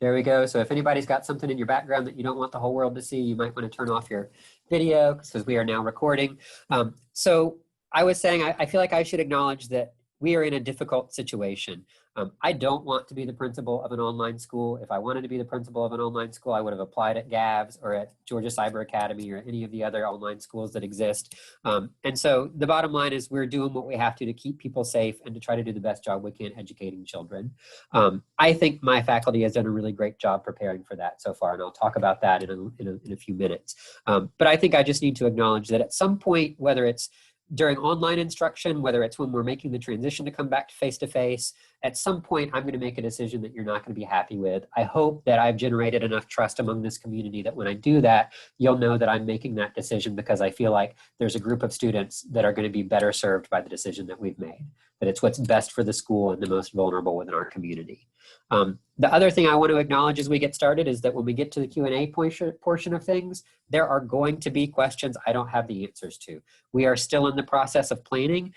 There we go. So if anybody's got something in your background that you don't want the whole world to see, you might want to turn off your video because we are now recording. So I was saying, I feel like I should acknowledge that we are in a difficult situation. I don't want to be the principal of an online school. If I wanted to be the principal of an online school, I would have applied at GAVS or at Georgia Cyber Academy or any of the other online schools that exist. And so the bottom line is we're doing what we have to keep people safe and to try to do the best job we can educating children. I think my faculty has done a really great job preparing for that so far, and I'll talk about that in a few minutes. But I think I just need to acknowledge that at some point, whether it's during online instruction, whether it's when we're making the transition to come back to face-to-face, at some point I'm going to make a decision that you're not going to be happy with. I hope that I've generated enough trust among this community that when I do that, you'll know that I'm making that decision because I feel like there's a group of students that are going to be better served by the decision that we've made, that it's what's best for the school and the most vulnerable within our community. The other thing I want to acknowledge as we get started is that when we get to the Q&A portion of things, there are going to be questions I don't have the answers to. We are still in the process of planning.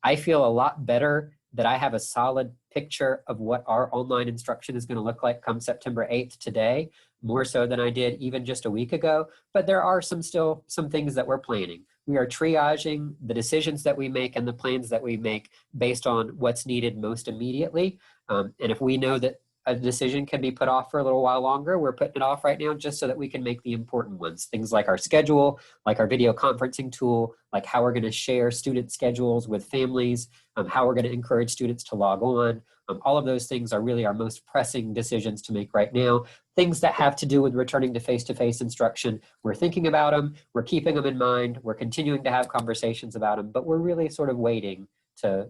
I feel a lot better that I have a solid picture of what our online instruction is going to look like come September 8th today, more so than I did even just a week ago. But there are still some things that we're planning. We are triaging the decisions that we make and the plans that we make based on what's needed most immediately. And if we know that a decision can be put off for a little while longer, we're putting it off right now just so that we can make the important ones. Things like our schedule, like our video conferencing tool, like how we're going to share student schedules with families, how we're going to encourage students to log on. All of those things are really our most pressing decisions to make right now. Things that have to do with returning to face-to-face instruction, we're thinking about them, we're keeping them in mind, we're continuing to have conversations about them, but we're really sort of waiting to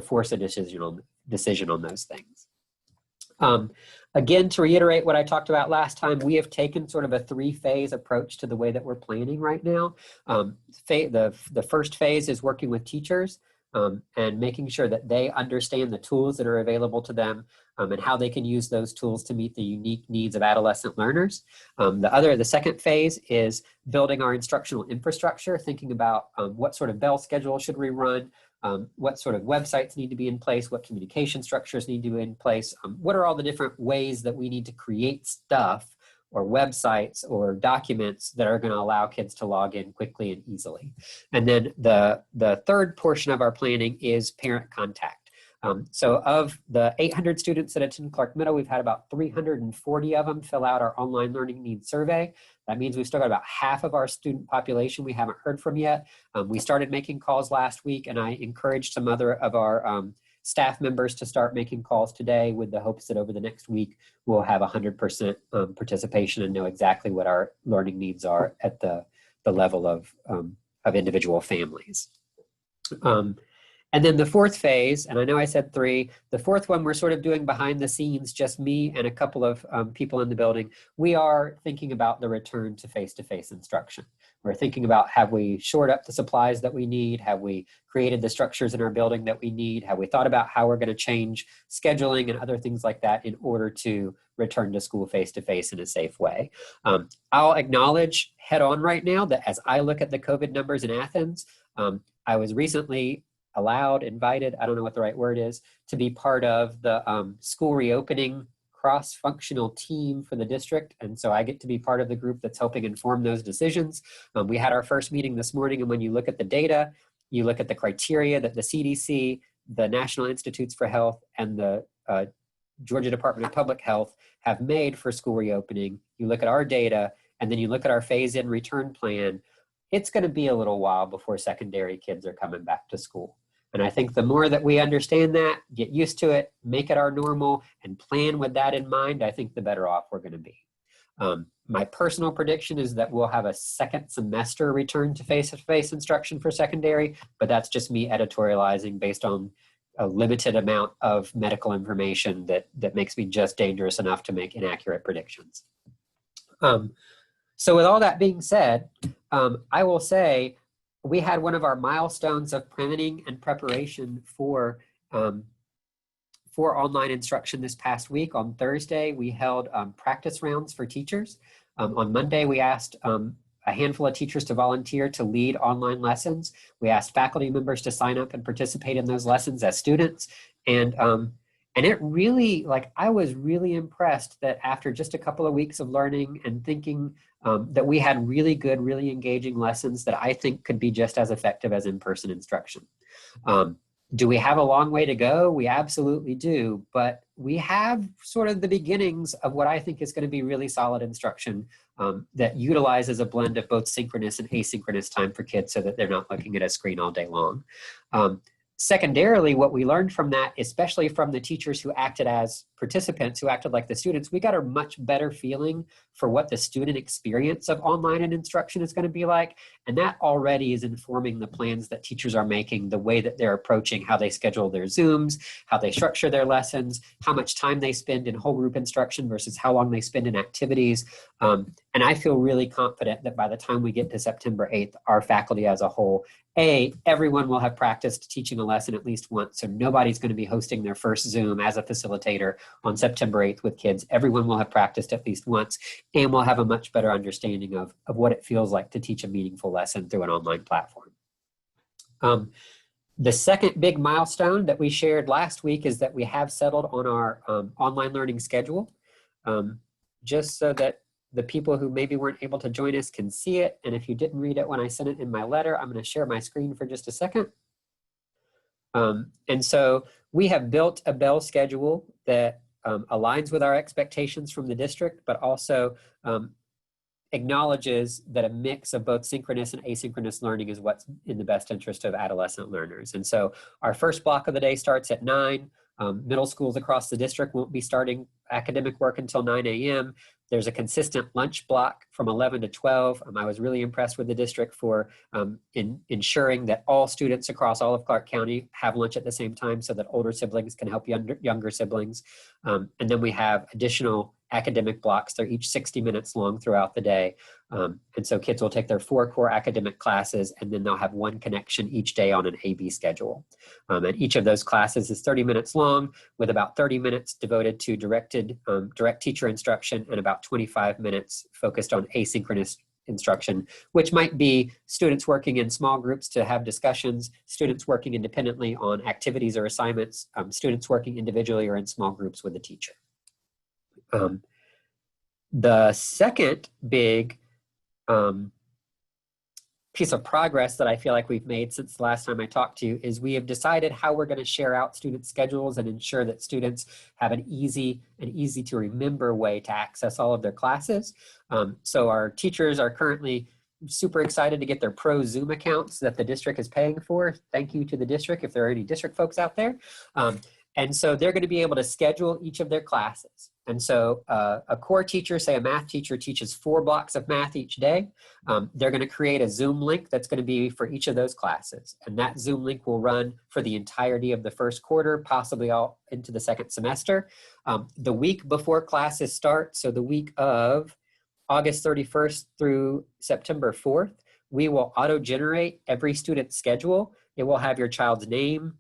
force a decision on those things. Again, to reiterate what I talked about last time, we have taken sort of a three-phase approach to the way that we're planning right now. The first phase is working with teachers and making sure that they understand the tools that are available to them and how they can use those tools to meet the unique needs of adolescent learners. The second phase is building our instructional infrastructure, thinking about what sort of bell schedule should we run, what sort of websites need to be in place, what communication structures need to be in place, what are all the different ways that we need to create stuff or websites or documents that are going to allow kids to log in quickly and easily. And then the third portion of our planning is parent contact. So of the 800 students that attend Clark Meadow, we've had about 340 of them fill out our online learning needs survey. That means we've still got about half of our student population we haven't heard from yet. We started making calls last week, and I encouraged some other of our staff members to start making calls today with the hopes that over the next week we'll have 100% participation and know exactly what our learning needs are at the level of individual families. And then the fourth phase, and I know I said three, the fourth one we're sort of doing behind the scenes, just me and a couple of people in the building. We are thinking about the return to face-to-face instruction. We're thinking about, have we shored up the supplies that we need? Have we created the structures in our building that we need? Have we thought about how we're going to change scheduling and other things like that in order to return to school face-to-face in a safe way? I'll acknowledge head on right now that as I look at the COVID numbers in Athens, I was recently invited, I don't know what the right word is, to be part of the school reopening cross-functional team for the district. And so I get to be part of the group that's helping inform those decisions. We had our first meeting this morning, and when you look at the data, you look at the criteria that the CDC, the National Institutes for Health, and the Georgia Department of Public Health have made for school reopening. You look at our data, and then you look at our phase-in return plan. It's going to be a little while before secondary kids are coming back to school. And I think the more that we understand that, get used to it, make it our normal, and plan with that in mind, I think the better off we're going to be. My personal prediction is that we'll have a second semester return to face-to-face instruction for secondary, but that's just me editorializing based on a limited amount of medical information that makes me just dangerous enough to make inaccurate predictions. So with all that being said, I will say we had one of our milestones of planning and preparation for online instruction this past week. On Thursday, we held practice rounds for teachers. On Monday, we asked a handful of teachers to volunteer to lead online lessons. We asked faculty members to sign up and participate in those lessons as students. And And it really, like, I was really impressed that after just a couple of weeks of learning and thinking that we had really good, really engaging lessons that I think could be just as effective as in-person instruction. Do we have a long way to go? We absolutely do, but we have sort of the beginnings of what I think is going to be really solid instruction that utilizes a blend of both synchronous and asynchronous time for kids so that they're not looking at a screen all day long. Secondarily, what we learned from that, especially from the teachers who acted as participants, who acted like the students, we got a much better feeling for what the student experience of online and instruction is going to be like. And that already is informing the plans that teachers are making, the way that they're approaching how they schedule their Zooms, how they structure their lessons, how much time they spend in whole group instruction versus how long they spend in activities. And I feel really confident that by the time we get to September 8th, our faculty as a whole, everyone will have practiced teaching a lesson at least once. So nobody's going to be hosting their first Zoom as a facilitator on September 8th with kids. Everyone will have practiced at least once, and we'll have a much better understanding of what it feels like to teach a meaningful lesson through an online platform. The second big milestone that we shared last week is that we have settled on our online learning schedule, just so that the people who maybe weren't able to join us can see it. And if you didn't read it when I sent it in my letter, I'm going to share my screen for just a second. And so we have built a bell schedule that aligns with our expectations from the district, but also acknowledges that a mix of both synchronous and asynchronous learning is what's in the best interest of adolescent learners. And so our first block of the day starts at 9. Middle schools across the district won't be starting academic work until 9 a.m. There's a consistent lunch block from 11 to 12. I was really impressed with the district for ensuring that all students across all of Clark County have lunch at the same time so that older siblings can help younger siblings. And then we have additional academic blocks. They're each 60 minutes long throughout the day. And so kids will take their 4 core academic classes, and then they'll have 1 connection each day on an AB schedule. And each of those classes is 30 minutes long, with about 30 minutes devoted to direct teacher instruction and about 25 minutes focused on asynchronous instruction, which might be students working in small groups to have discussions, students working independently on activities or assignments, students working individually or in small groups with a teacher. The second big piece of progress that I feel like we've made since the last time I talked to you is we have decided how we're going to share out student schedules and ensure that students have an easy to remember way to access all of their classes. So our teachers are currently super excited to get their pro Zoom accounts that the district is paying for. Thank you to the district if there are any district folks out there. And so they're going to be able to schedule each of their classes. And so a core teacher, say a math teacher, teaches 4 blocks of math each day. They're going to create a Zoom link that's going to be for each of those classes. And that Zoom link will run for the entirety of the first quarter, possibly all into the second semester. The week before classes start, so the week of August 31st through September 4th, we will auto-generate every student's schedule. It will have your child's name,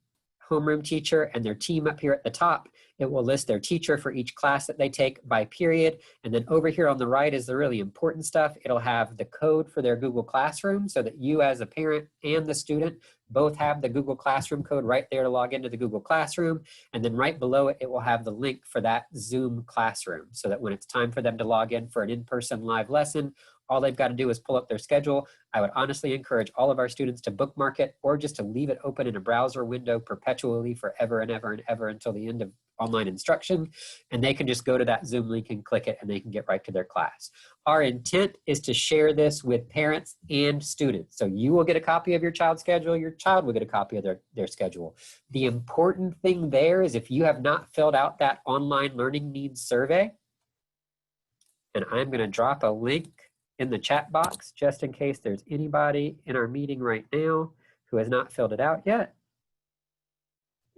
homeroom teacher, and their team up here at the top. It will list their teacher for each class that they take by period. And then over here on the right is the really important stuff. It'll have the code for their Google Classroom so that you as a parent and the student both have the Google Classroom code right there to log into the Google Classroom. And then right below it, it will have the link for that Zoom classroom so that when it's time for them to log in for an in-person live lesson, all they've got to do is pull up their schedule. I would honestly encourage all of our students to bookmark it or just to leave it open in a browser window perpetually forever and ever and ever until the end of online instruction. And they can just go to that Zoom link and click it and they can get right to their class. Our intent is to share this with parents and students. So you will get a copy of your child's schedule, your child will get a copy of their schedule. The important thing there is if you have not filled out that online learning needs survey, and I'm going to drop a link in the chat box just in case there's anybody in our meeting right now who has not filled it out yet.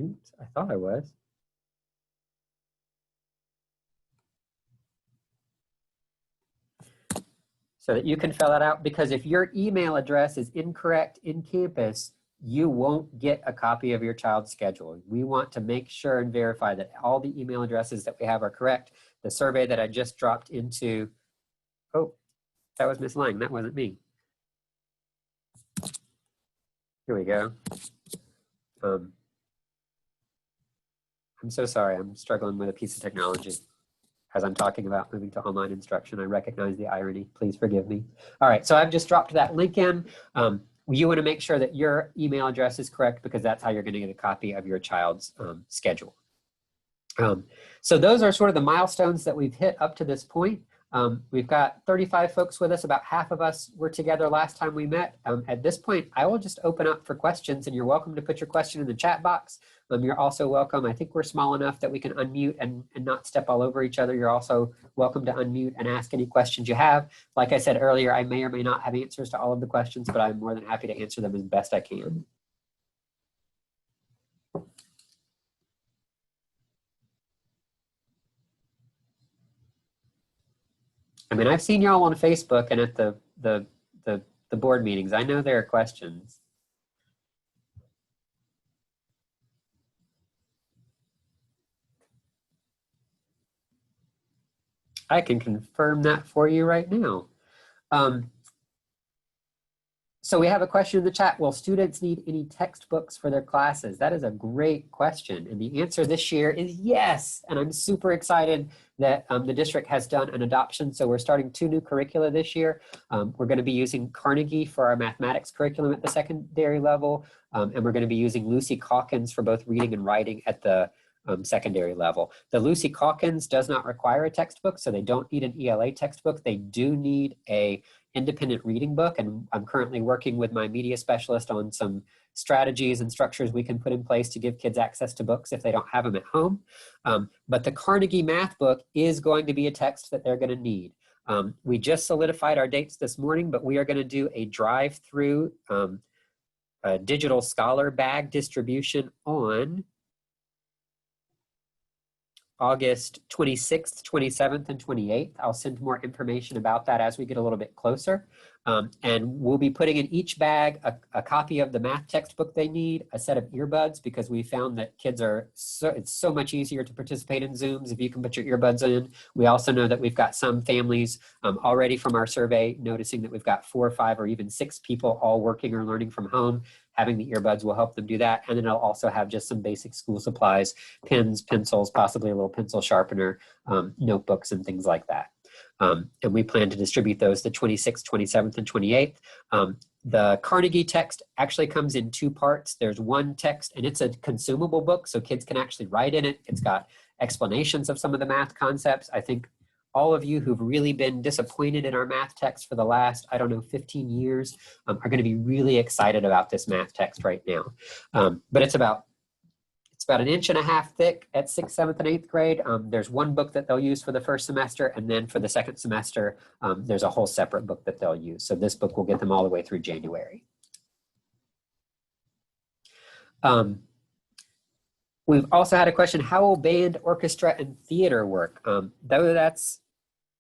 Oops, I thought I was. So that you can fill that out, because if your email address is incorrect in campus, you won't get a copy of your child's schedule. We want to make sure and verify that all the email addresses that we have are correct. The survey that I just dropped into, oh, that was Miss Lang, that wasn't me. Here we go. I'm so sorry. I'm struggling with a piece of technology as I'm talking about moving to online instruction. I recognize the irony. Please forgive me. All right, so I've just dropped that link in. You want to make sure that your email address is correct because that's how you're going to get a copy of your child's schedule. So those are sort of the milestones that we've hit up to this point. We've got 35 folks with us. About half of us were together last time we met. At this point, I will just open up for questions, and you're welcome to put your question in the chat box. You're also welcome. I think we're small enough that we can unmute and not step all over each other. You're also welcome to unmute and ask any questions you have. Like I said earlier, I may or may not have answers to all of the questions, but I'm more than happy to answer them as best I can. I mean, I've seen y'all on Facebook and at the board meetings. I know there are questions. I can confirm that for you right now. So we have a question in the chat. Will students need any textbooks for their classes? That is a great question. And the answer this year is yes. And I'm super excited that the district has done an adoption. So we're starting 2 new curricula this year. We're going to be using Carnegie for our mathematics curriculum at the secondary level. And we're going to be using Lucy Calkins for both reading and writing at the secondary level. The Lucy Calkins does not require a textbook, so they don't need an ELA textbook. They do need a independent reading book, and I'm currently working with my media specialist on some strategies and structures we can put in place to give kids access to books if they don't have them at home. But the Carnegie math book is going to be a text that they're going to need. We just solidified our dates this morning, but we are going to do a drive-through digital scholar bag distribution on August 26th, 27th, and 28th. I'll send more information about that as we get a little bit closer. And we'll be putting in each bag a copy of the math textbook they need, a set of earbuds, because we found that kids are, it's so much easier to participate in Zooms if you can put your earbuds in. We also know that we've got some families already from our survey noticing that we've got 4 or 5 or even 6 people all working or learning from home. Having the earbuds will help them do that. And then it'll also have just some basic school supplies, pens, pencils, possibly a little pencil sharpener, notebooks, and things like that. And we plan to distribute those the 26th, 27th, and 28th. The Carnegie text actually comes in 2 parts. There's one text, and it's a consumable book, so kids can actually write in it. It's got explanations of some of the math concepts. I think all of you who've really been disappointed in our math text for the last, 15 years are going to be really excited about this math text right now. But it's about 1.5 inches thick at 6th, 7th, and 8th grade. There's one book that they'll use for the first semester, and then for the second semester, there's a whole separate book that they'll use. So this book will get them all the way through January. We've also had a question, how will band, orchestra, and theater work?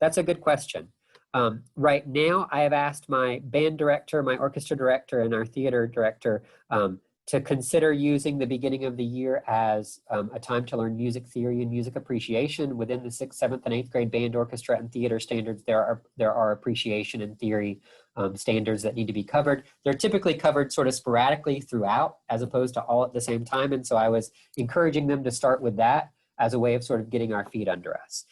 That's a good question. Right now, I have asked my band director, my orchestra director, and our theater director to consider using the beginning of the year as a time to learn music theory and music appreciation. Within the 6th, 7th, and 8th grade band, orchestra, and theater standards, there are appreciation and theory standards that need to be covered. They're typically covered sort of sporadically throughout, as opposed to all at the same time. And so I was encouraging them to start with that as a way of sort of getting our feet under us.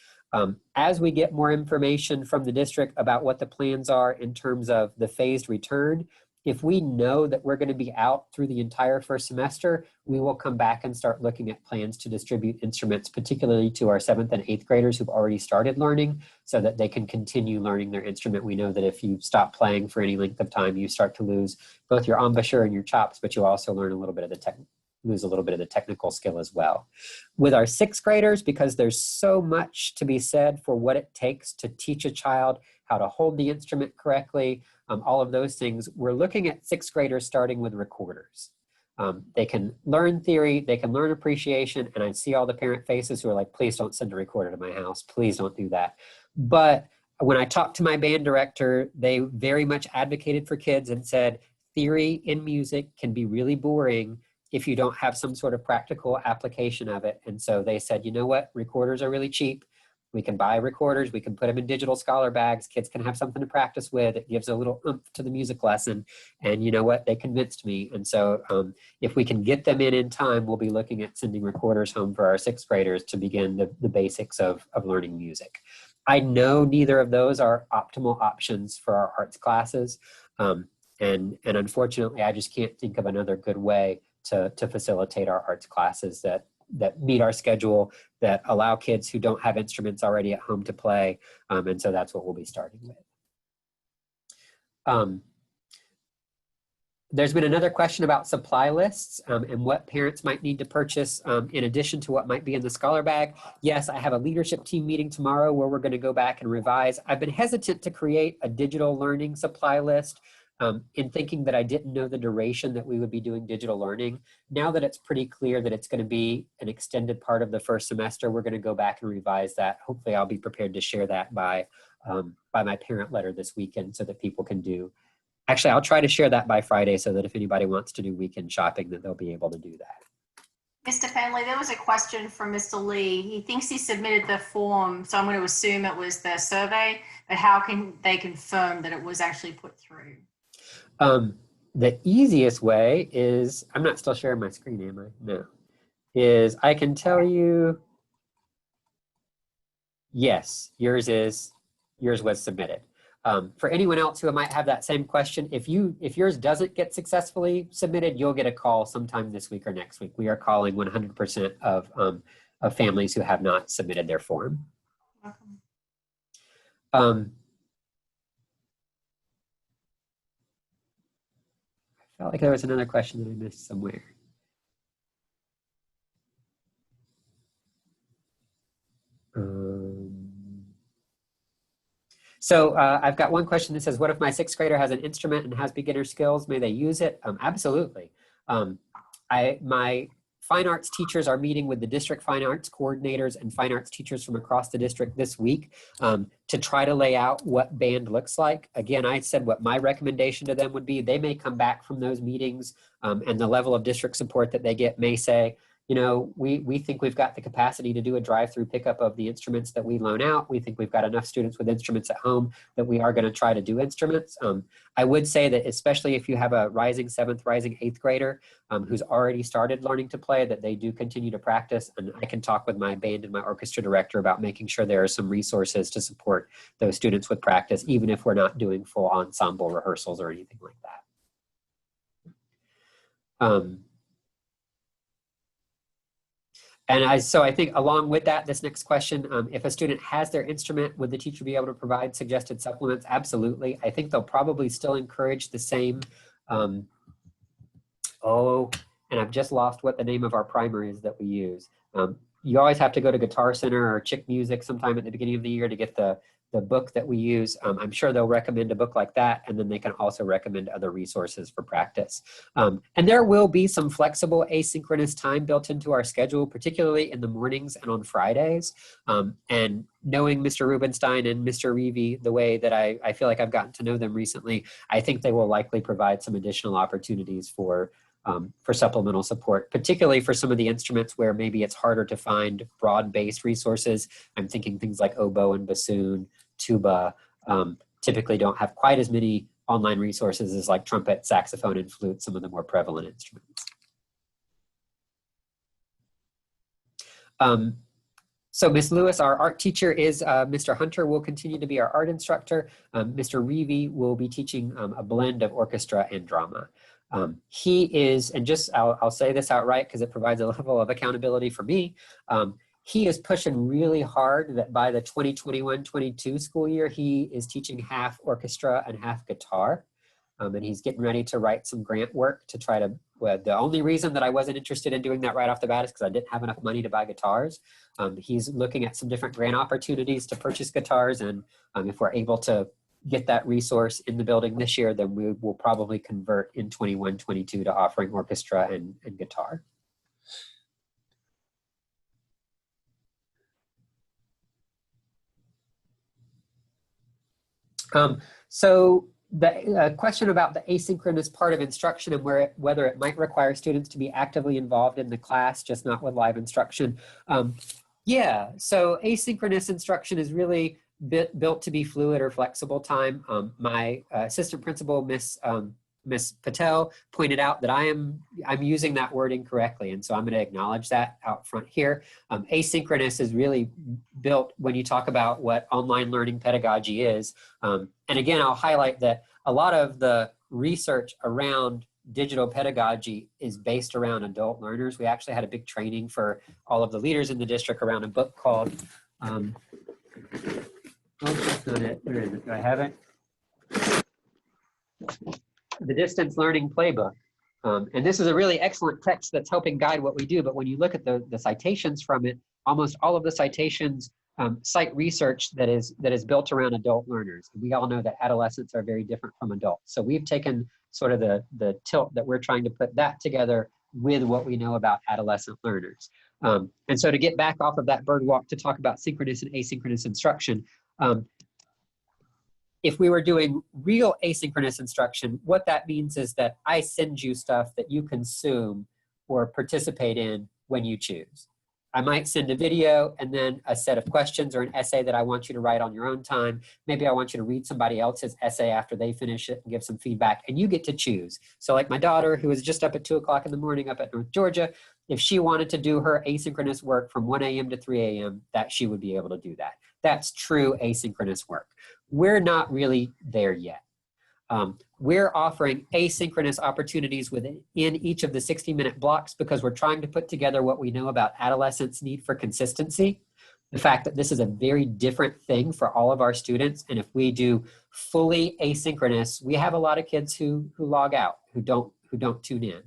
As we get more information from the district about what the plans are in terms of the phased return, if we know that we're going to be out through the entire first semester, we will come back and start looking at plans to distribute instruments, particularly to our 7th and 8th graders who've already started learning, so that they can continue learning their instrument. We know that if you stop playing for any length of time, you start to lose both your embouchure and your chops, but you also learn a little bit of the technical skill as well. With our 6th graders, because there's so much to be said for what it takes to teach a child how to hold the instrument correctly, all of those things, we're looking at 6th graders starting with recorders. They can learn theory, they can learn appreciation, and I see all the parent faces who are like, please don't send a recorder to my house, please don't do that. But when I talked to my band director, they very much advocated for kids and said, theory in music can be really boring if you don't have some sort of practical application of it. And so they said, you know what, recorders are really cheap. We can buy recorders, we can put them in digital scholar bags, kids can have something to practice with. It gives a little oomph to the music lesson. And you know what, they convinced me. And so if we can get them in time, we'll be looking at sending recorders home for our 6th graders to begin the basics of learning music. I know neither of those are optimal options for our arts classes. And unfortunately, I just can't think of another good way to facilitate our arts classes that meet our schedule, that allow kids who don't have instruments already at home to play. And so that's what we'll be starting with. There's been another question about supply lists and what parents might need to purchase in addition to what might be in the Scholar Bag. Yes, I have a leadership team meeting tomorrow where we're going to go back and revise. I've been hesitant to create a digital learning supply list in thinking that I didn't know the duration that we would be doing digital learning. Now that it's pretty clear that it's going to be an extended part of the first semester, we're going to go back and revise that. Hopefully I'll be prepared to share that by my parent letter this weekend so that people can do. Actually, I'll try to share that by Friday so that if anybody wants to do weekend shopping, that they'll be able to do that. Mr. Fenley, there was a question from Mr. Lee. He thinks he submitted the form, so I'm going to assume it was the survey, but how can they confirm that it was actually put through? The easiest way is, I'm not still sharing my screen, am I? No. Is I can tell you, yes, yours was submitted. For anyone else who might have that same question, if yours doesn't get successfully submitted, you'll get a call sometime this week or next week. We are calling 100% of families who have not submitted their form. I felt like there was another question that I missed somewhere. So I've got one question that says, what if my 6th grader has an instrument and has beginner skills? May they use it? Absolutely. My fine arts teachers are meeting with the district fine arts coordinators and fine arts teachers from across the district this week to try to lay out what band looks like. Again, I said what my recommendation to them would be. They may come back from those meetings and the level of district support that they get may say, you know, we think we've got the capacity to do a drive-through pickup of the instruments that we loan out. We think we've got enough students with instruments at home that we are going to try to do instruments. I would say that especially if you have a rising 7th, rising 8th grader who's already started learning to play, that they do continue to practice. And I can talk with my band and my orchestra director about making sure there are some resources to support those students with practice, even if we're not doing full ensemble rehearsals or anything like that. And so I think along with that, this next question, if a student has their instrument, would the teacher be able to provide suggested supplements? Absolutely. I think they'll probably still encourage the same, and I've just lost what the name of our primer is that we use. You always have to go to Guitar Center or Chick Music sometime at the beginning of the year to get the book that we use. I'm sure they'll recommend a book like that, and then they can also recommend other resources for practice. And there will be some flexible asynchronous time built into our schedule, particularly in the mornings and on Fridays. And knowing Mr. Rubenstein and Mr. Reevy the way that I feel like I've gotten to know them recently, I think they will likely provide some additional opportunities for supplemental support, particularly for some of the instruments where maybe it's harder to find broad-based resources. I'm thinking things like oboe and bassoon, tuba, typically don't have quite as many online resources as like trumpet, saxophone, and flute, some of the more prevalent instruments. So Ms. Lewis, our art teacher, is Mr. Hunter will continue to be our art instructor. Mr. Reevy will be teaching a blend of orchestra and drama. He is, and just I'll say this outright because it provides a level of accountability for me. He is pushing really hard that by the 2021-22 school year, he is teaching half orchestra and half guitar. And he's getting ready to write some grant work to try to, well, the only reason that I wasn't interested in doing that right off the bat is because I didn't have enough money to buy guitars. He's looking at some different grant opportunities to purchase guitars. And if we're able to get that resource in the building this year, then we will probably convert in 21-22 to offering orchestra and guitar. So the question about the asynchronous part of instruction and whether it might require students to be actively involved in the class, just not with live instruction. Yeah, so asynchronous instruction is really built to be fluid or flexible time. My assistant principal, Miss Patel, pointed out that I'm using that word incorrectly, and so I'm going to acknowledge that out front here. Asynchronous is really built when you talk about what online learning pedagogy is. And again, I'll highlight that a lot of the research around digital pedagogy is based around adult learners. We actually had a big training for all of the leaders in the district around a book called, oh, that's not it. Where is it? Do I have it? The Distance Learning Playbook. And this is a really excellent text that's helping guide what we do. But when you look at the citations from it, almost all of the citations cite research that is built around adult learners. We all know that adolescents are very different from adults. So we've taken sort of the tilt that we're trying to put that together with what we know about adolescent learners. And so to get back off of that bird walk to talk about synchronous and asynchronous instruction, if we were doing real asynchronous instruction, what that means is that I send you stuff that you consume or participate in when you choose. I might send a video and then a set of questions or an essay that I want you to write on your own time. Maybe I want you to read somebody else's essay after they finish it and give some feedback, and you get to choose. So like my daughter, who is just up at 2 o'clock in the morning up at North Georgia, if she wanted to do her asynchronous work from 1 a.m. to 3 a.m., that she would be able to do that. That's true asynchronous work. We're not really there yet. We're offering asynchronous opportunities within each of the 60-minute blocks because we're trying to put together what we know about adolescents' need for consistency. The fact that this is a very different thing for all of our students. And if we do fully asynchronous, we have a lot of kids who log out, who don't tune in.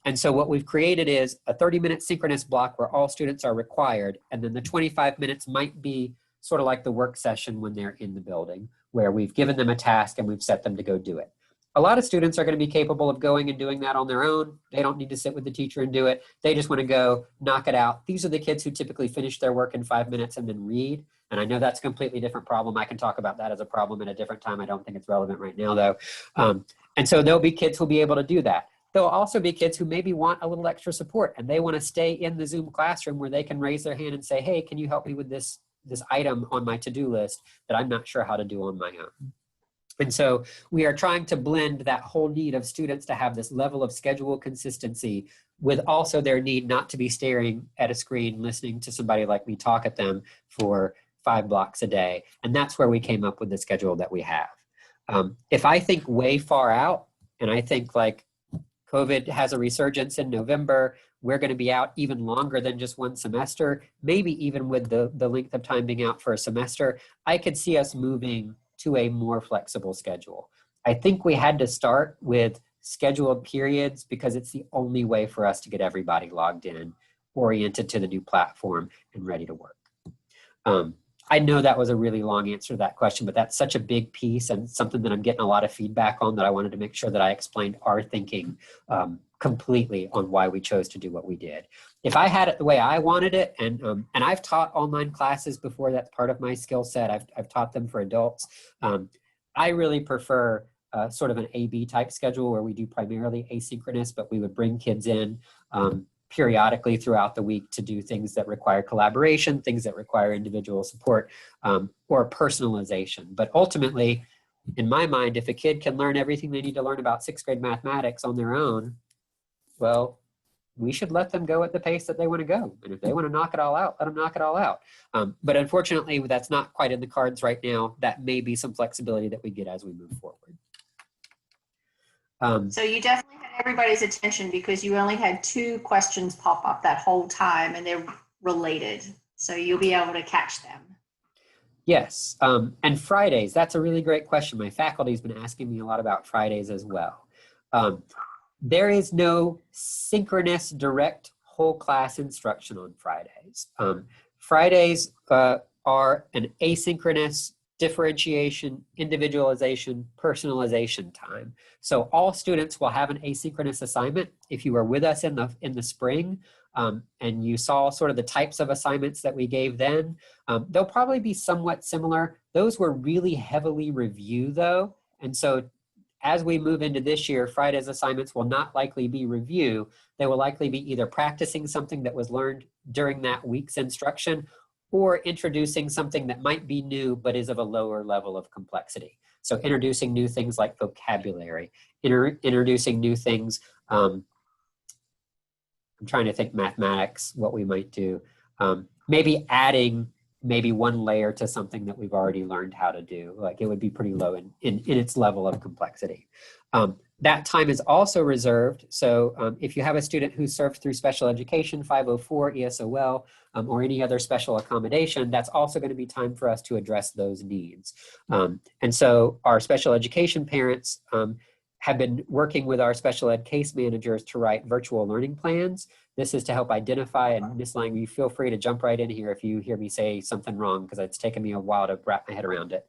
And so what we've created is a 30-minute synchronous block where all students are required. And then the 25 minutes might be sort of like the work session when they're in the building, where we've given them a task and we've set them to go do it. A lot of students are going to be capable of going and doing that on their own. They don't need to sit with the teacher and do it. They just want to go knock it out. These are the kids who typically finish their work in 5 minutes and then read. And I know that's a completely different problem. I can talk about that as a problem at a different time. I don't think it's relevant right now though. And so there'll be kids who'll be able to do that. There'll also be kids who maybe want a little extra support and they want to stay in the Zoom classroom where they can raise their hand and say, hey, can you help me with this item on my to-do list that I'm not sure how to do on my own. And so we are trying to blend that whole need of students to have this level of schedule consistency with also their need not to be staring at a screen, listening to somebody like me talk at them for 5 blocks a day. And that's where we came up with the schedule that we have. If I think way far out, and I think like COVID has a resurgence in November, we're going to be out even longer than just 1 semester, maybe even with the length of time being out for a semester, I could see us moving to a more flexible schedule. I think we had to start with scheduled periods because it's the only way for us to get everybody logged in, oriented to the new platform, and ready to work. I know that was a really long answer to that question, but that's such a big piece and something that I'm getting a lot of feedback on that I wanted to make sure that I explained our thinking completely on why we chose to do what we did. If I had it the way I wanted it, and I've taught online classes before, that's part of my skill set. I've taught them for adults. I really prefer sort of an A-B type schedule where we do primarily asynchronous, but we would bring kids in periodically throughout the week to do things that require collaboration, things that require individual support, or personalization. But ultimately, in my mind, if a kid can learn everything they need to learn about 6th grade mathematics on their own, well, we should let them go at the pace that they want to go. And if they want to knock it all out, let them knock it all out. But unfortunately, that's not quite in the cards right now. That may be some flexibility that we get as we move forward. So you definitely had everybody's attention because you only had 2 questions pop up that whole time and they're related. So you'll be able to catch them. Yes, and Fridays, that's a really great question. My faculty's been asking me a lot about Fridays as well. There is no synchronous direct whole class instruction on Fridays. Fridays are an asynchronous differentiation, individualization, personalization time. So all students will have an asynchronous assignment. If you were with us in the spring and you saw sort of the types of assignments that we gave then, they'll probably be somewhat similar. Those were really heavily reviewed though. And so as we move into this year, Friday's assignments will not likely be review. They will likely be either practicing something that was learned during that week's instruction or introducing something that might be new but is of a lower level of complexity. So introducing new things like vocabulary, introducing new things. I'm trying to think mathematics, what we might do. Maybe adding maybe one layer to something that we've already learned how to do. Like it would be pretty low in its level of complexity. That time is also reserved. So if you have a student who's served through special education, 504, ESOL, or any other special accommodation, that's also going to be time for us to address those needs. And so our special education parents have been working with our special ed case managers to write virtual learning plans. This is to help identify, and Ms. Lang, you feel free to jump right in here if you hear me say something wrong, because it's taken me a while to wrap my head around it.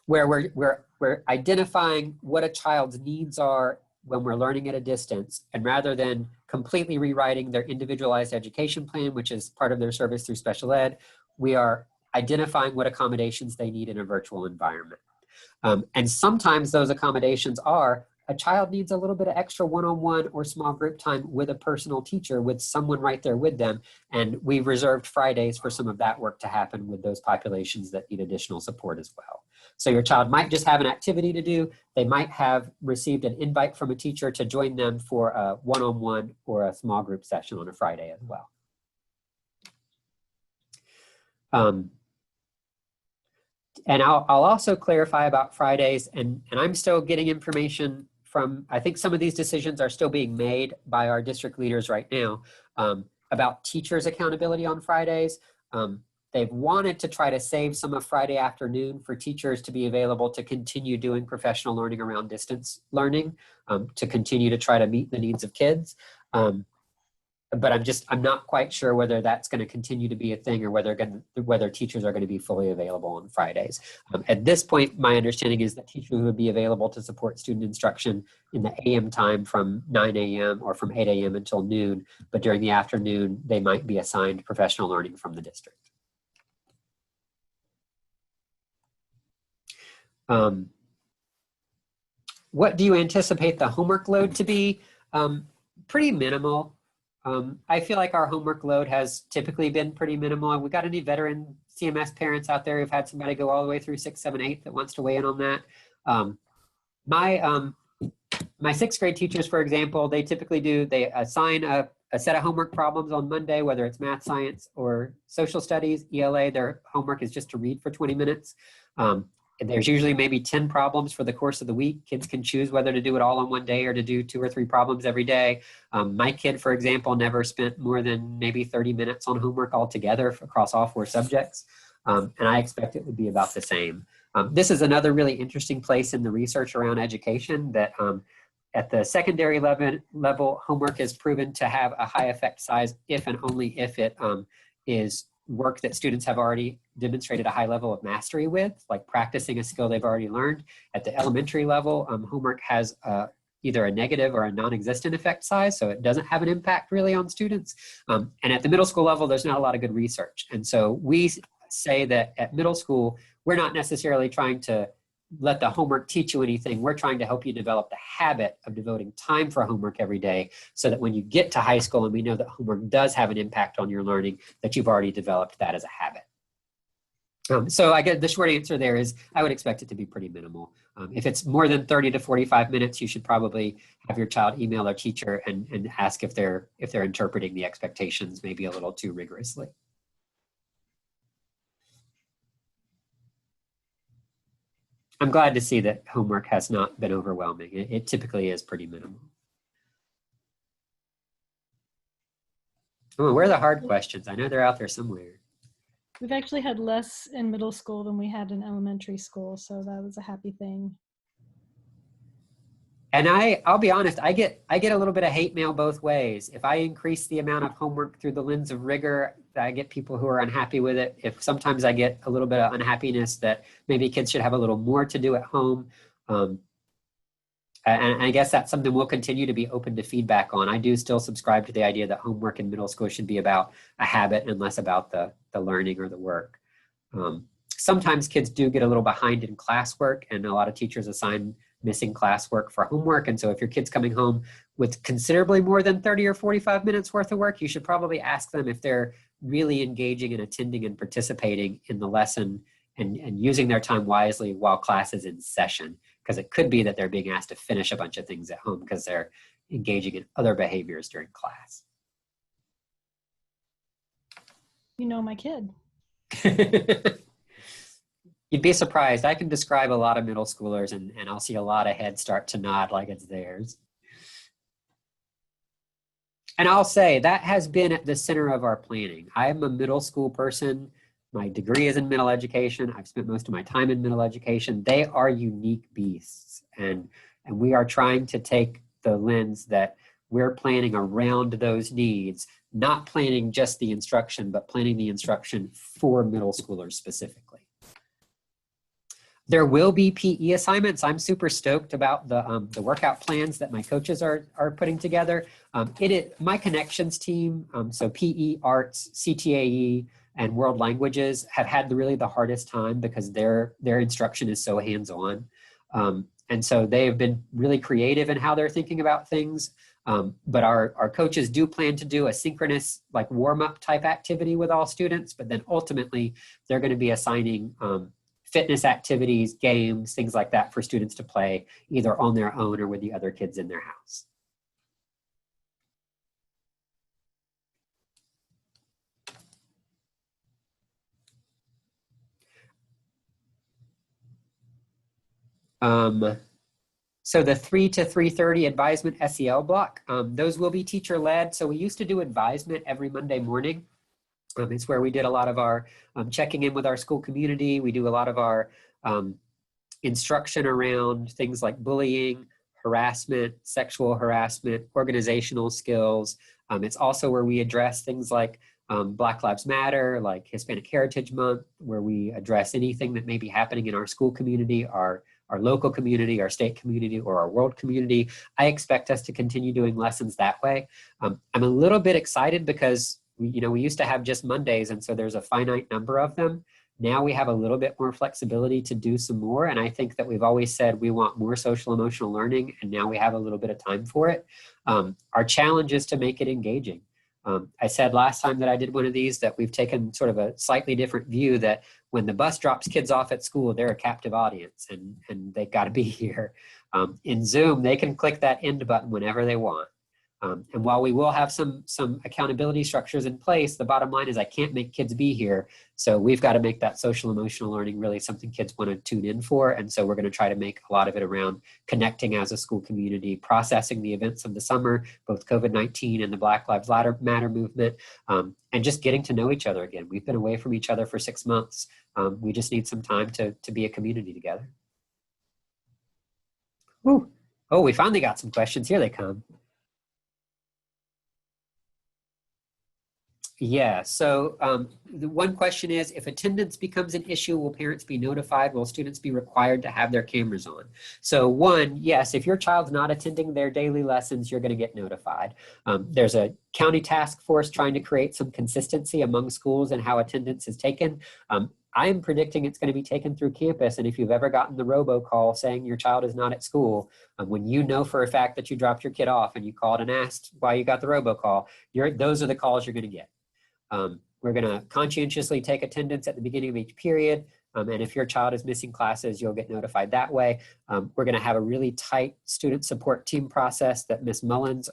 Where we're identifying what a child's needs are when we're learning at a distance, and rather than completely rewriting their individualized education plan, which is part of their service through special ed, we are identifying what accommodations they need in a virtual environment. And sometimes those accommodations are a child needs a little bit of extra one-on-one or small group time with a personal teacher, with someone right there with them. And we've reserved Fridays for some of that work to happen with those populations that need additional support as well. So your child might just have an activity to do. They might have received an invite from a teacher to join them for a one-on-one or a small group session on a Friday as well. And I'll also clarify about Fridays, and I'm still getting information from, I think some of these decisions are still being made by our district leaders right now about teachers' accountability on Fridays. They've wanted to try to save some of Friday afternoon for teachers to be available to continue doing professional learning around distance learning, to continue to try to meet the needs of kids. But I'm not quite sure whether that's going to continue to be a thing, or whether teachers are going to be fully available on Fridays. At this point, my understanding is that teachers would be available to support student instruction in the AM time from 9 a.m. or from 8 a.m. until noon, but during the afternoon, they might be assigned professional learning from the district. What do you anticipate the homework load to be? Pretty minimal. I feel like our homework load has typically been pretty minimal. We got any veteran CMS parents out there who've had somebody go all the way through 6, 7, 8 that wants to weigh in on that? My sixth grade teachers, for example, they typically they assign a set of homework problems on Monday, whether it's math, science, or social studies, ELA. Their homework is just to read for 20 minutes. And there's usually maybe 10 problems for the course of the week. Kids can choose whether to do it all on one day or to do 2 or 3 problems every day. My kid, for example, never spent more than maybe 30 minutes on homework altogether across all 4 subjects. And I expect it would be about the same. This is another really interesting place in the research around education, that at the secondary level, homework is proven to have a high effect size if and only if it is work that students have already demonstrated a high level of mastery with, like practicing a skill they've already learned. At the elementary level, homework has either a negative or a non-existent effect size, so it doesn't have an impact really on students. And at the middle school level, there's not a lot of good research. And so we say that at middle school, we're not necessarily trying to let the homework teach you anything. We're trying to help you develop the habit of devoting time for homework every day, so that when you get to high school and we know that homework does have an impact on your learning, that you've already developed that as a habit. So I guess the short answer there is I would expect it to be pretty minimal. If it's more than 30 to 45 minutes, you should probably have your child email their teacher and ask if they're interpreting the expectations maybe a little too rigorously. I'm glad to see that homework has not been overwhelming. It typically is pretty minimal. Oh, where are the hard questions? I know they're out there somewhere. We've actually had less in middle school than we had in elementary school, so that was a happy thing. And I'll be honest, I get a little bit of hate mail both ways. If I increase the amount of homework through the lens of rigor, I get people who are unhappy with it. If sometimes I get a little bit of unhappiness that maybe kids should have a little more to do at home. And I guess that's something we'll continue to be open to feedback on. I do still subscribe to the idea that homework in middle school should be about a habit and less about the learning or the work. sometimes kids do get a little behind in classwork, and a lot of teachers assign missing classwork for homework. And so if your kid's coming home with considerably more than 30 or 45 minutes worth of work, you should probably ask them if they're really engaging and attending and participating in the lesson and using their time wisely while class is in session. Because it could be that they're being asked to finish a bunch of things at home because they're engaging in other behaviors during class. You know my kid. You'd be surprised. I can describe a lot of middle schoolers and I'll see a lot of heads start to nod like it's theirs. And I'll say that has been at the center of our planning. I'm a middle school person. My degree is in middle education. I've spent most of my time in middle education. They are unique beasts. And we are trying to take the lens that we're planning around those needs, not planning just the instruction, but planning the instruction for middle schoolers specifically. There will be PE assignments. I'm super stoked about the workout plans that my coaches are putting together. My connections team, so PE, arts, CTAE, and world languages have had really the hardest time because their instruction is so hands-on. And so they have been really creative in how they're thinking about things. But our coaches do plan to do a synchronous like warm-up type activity with all students, but then ultimately they're going to be assigning fitness activities, games, things like that for students to play either on their own or with the other kids in their house. So the 3 to 3:30 advisement SEL block, those will be teacher led. So we used to do advisement every Monday morning. It's where we did a lot of our checking in with our school community. We do a lot of our instruction around things like bullying, harassment, sexual harassment, organizational skills. It's also where we address things like Black Lives Matter, like Hispanic Heritage Month, where we address anything that may be happening in our school community, our local community, our state community, or our world community. I expect us to continue doing lessons that way. I'm a little bit excited because we used to have just Mondays, and so there's a finite number of them. Now we have a little bit more flexibility to do some more, and I think that we've always said we want more social emotional learning, and now we have a little bit of time for it. Our challenge is to make it engaging. I said last time that I did one of these that we've taken sort of a slightly different view that when the bus drops kids off at school, they're a captive audience and they've got to be here. In Zoom, they can click that end button whenever they want. And while we will have some accountability structures in place, the bottom line is I can't make kids be here. So we've got to make that social emotional learning really something kids want to tune in for. And so we're going to try to make a lot of it around connecting as a school community, processing the events of the summer, both COVID-19 and the Black Lives Matter movement, and just getting to know each other again. We've been away from each other for 6 months. We just need some time to be a community together. Whew. Oh, we finally got some questions. Here they come. Yeah, so the one question is, if attendance becomes an issue, will parents be notified? Will students be required to have their cameras on? So one, yes, if your child's not attending their daily lessons, you're going to get notified. There's a county task force trying to create some consistency among schools and how attendance is taken. I'm predicting it's going to be taken through campus. And if you've ever gotten the robocall saying your child is not at school, when you know for a fact that you dropped your kid off and you called and asked why you got the robocall, those are the calls you're going to get. We're going to conscientiously take attendance at the beginning of each period. And if your child is missing classes, you'll get notified that way. We're going to have a really tight student support team process that Ms. Mullins,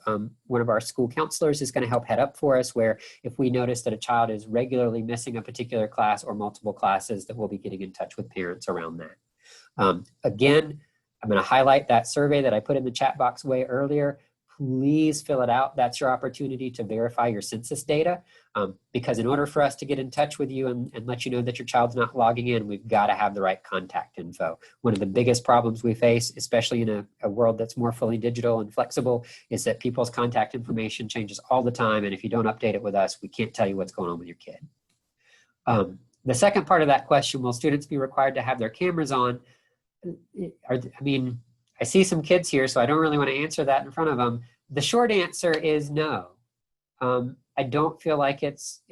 one of our school counselors, is going to help head up for us, where if we notice that a child is regularly missing a particular class or multiple classes, that we'll be getting in touch with parents around that. Again, I'm going to highlight that survey that I put in the chat box way earlier. Please fill it out. That's your opportunity to verify your census data. Because in order for us to get in touch with you and let you know that your child's not logging in, we've got to have the right contact info. One of the biggest problems we face, especially in a world that's more fully digital and flexible, is that people's contact information changes all the time. And if you don't update it with us, we can't tell you what's going on with your kid. The second part of that question, will students be required to have their cameras on? I see some kids here, so I don't really want to answer that in front of them. The short answer is no. I don't feel like it's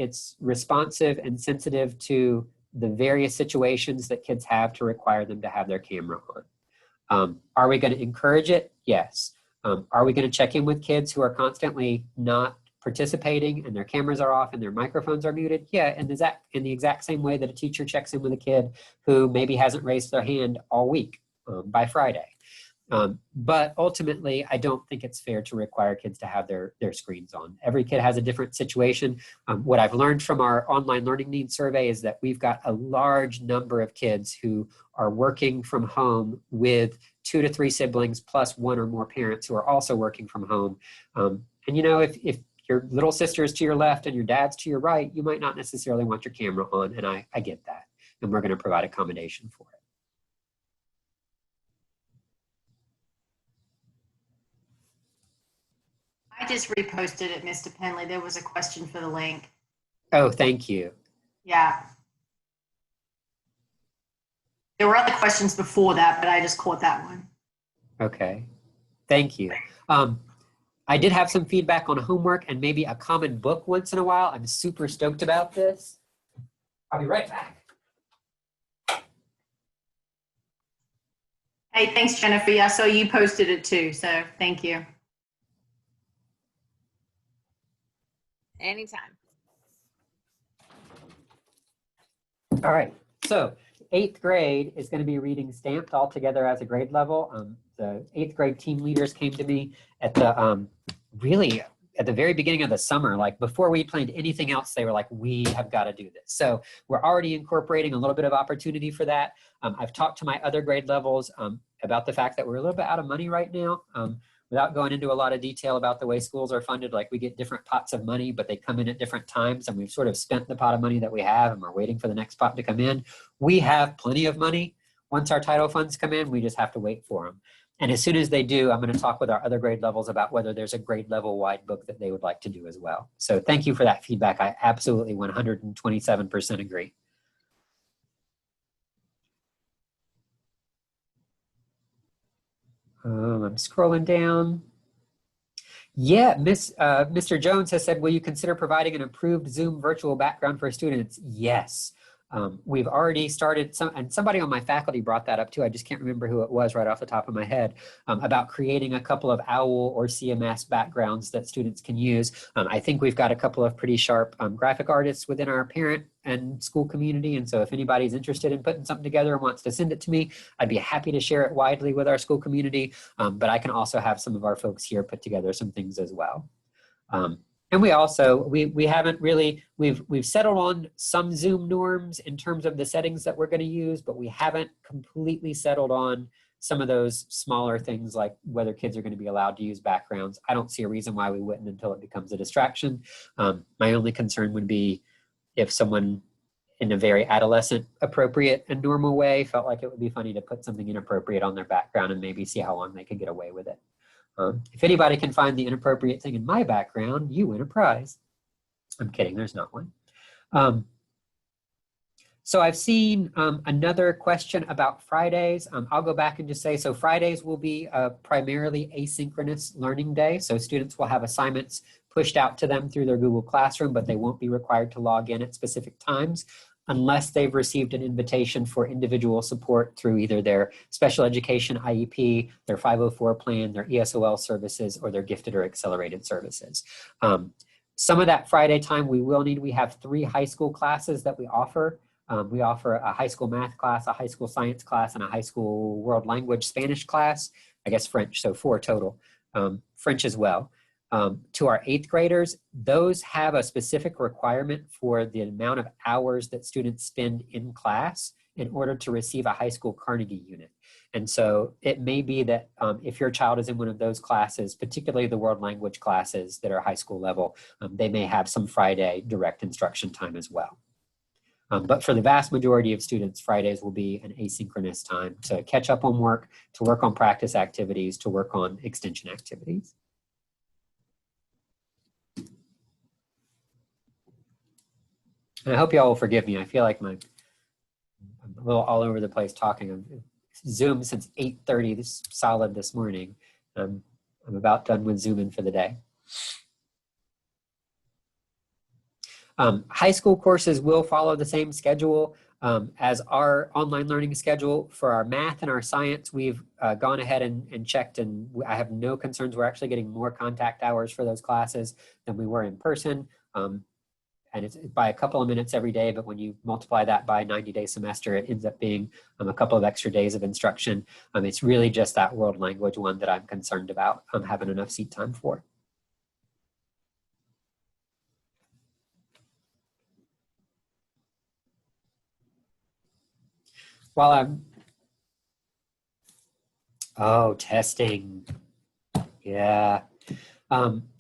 responsive and sensitive to the various situations that kids have to require them to have their camera on. Are we going to encourage it? Yes. Are we going to check in with kids who are constantly not participating and their cameras are off and their microphones are muted? Yeah, and in the exact same way that a teacher checks in with a kid who maybe hasn't raised their hand all week by Friday. But ultimately, I don't think it's fair to require kids to have their screens on. Every kid has a different situation. What I've learned from our online learning needs survey is that we've got a large number of kids who are working from home with 2 to 3 siblings plus 1 or more parents who are also working from home. And you know, if your little sister is to your left and your dad's to your right, you might not necessarily want your camera on, and I get that. And we're going to provide accommodation for it. I just reposted it, Mr. Penley. There was a question for the link. Oh, thank you. Yeah. There were other questions before that, but I just caught that one. Okay, thank you. I did have some feedback on homework and maybe a common book once in a while. I'm super stoked about this. I'll be right back. Hey, thanks, Jennifer. I saw you posted it too, so thank you. Anytime. All right, so 8th grade is going to be reading Stamped all together as a grade level. The 8th grade team leaders came to me at the really at the very beginning of the summer, like before we planned anything else. They were like, we have got to do this. So we're already incorporating a little bit of opportunity for that. I've talked to my other grade levels about the fact that we're a little bit out of money right now. Without going into a lot of detail about the way schools are funded, like we get different pots of money, but they come in at different times, and we've sort of spent the pot of money that we have and we're waiting for the next pot to come in. We have plenty of money. Once our title funds come in, we just have to wait for them. And as soon as they do, I'm going to talk with our other grade levels about whether there's a grade level wide book that they would like to do as well. So thank you for that feedback. I absolutely 127% agree. I'm scrolling down. Yeah, Mr. Jones has said, will you consider providing an improved Zoom virtual background for students? Yes. We've already started and somebody on my faculty brought that up too. I just can't remember who it was right off the top of my head, about creating a couple of OWL or CMS backgrounds that students can use. I think we've got a couple of pretty sharp graphic artists within our parent and school community. And so if anybody's interested in putting something together and wants to send it to me, I'd be happy to share it widely with our school community. But I can also have some of our folks here put together some things as well. And we also, we haven't really, we've settled on some Zoom norms in terms of the settings that we're going to use, but we haven't completely settled on some of those smaller things like whether kids are going to be allowed to use backgrounds. I don't see a reason why we wouldn't until it becomes a distraction. My only concern would be if someone in a very adolescent appropriate and normal way felt like it would be funny to put something inappropriate on their background and maybe see how long they could get away with it. If anybody can find the inappropriate thing in my background, you win a prize. I'm kidding, there's not one. So I've seen another question about Fridays. I'll go back and just say, so Fridays will be a primarily asynchronous learning day. So students will have assignments pushed out to them through their Google Classroom, but they won't be required to log in at specific times unless they've received an invitation for individual support through either their special education IEP, their 504 plan, their ESOL services, or their gifted or accelerated services. Some of that Friday time we have 3 high school classes that we offer. We offer a high school math class, a high school science class, and a high school world language Spanish class, I guess French, so 4 total, French as well. To our 8th graders, those have a specific requirement for the amount of hours that students spend in class in order to receive a high school Carnegie unit. And so it may be that if your child is in one of those classes, particularly the world language classes that are high school level, they may have some Friday direct instruction time as well. But for the vast majority of students, Fridays will be an asynchronous time to catch up on work, to work on practice activities, to work on extension activities. And I hope y'all will forgive me. I feel like I'm a little all over the place talking. I've Zoomed since 8:30 solid this morning. I'm about done with Zooming for the day. High school courses will follow the same schedule as our online learning schedule. For our math and our science, we've gone ahead and checked, and I have no concerns. We're actually getting more contact hours for those classes than we were in person. And it's by a couple of minutes every day, but when you multiply that by a 90-day semester, it ends up being a couple of extra days of instruction. It's really just that world language one that I'm concerned about having enough seat time for. While I'm, oh, testing, yeah.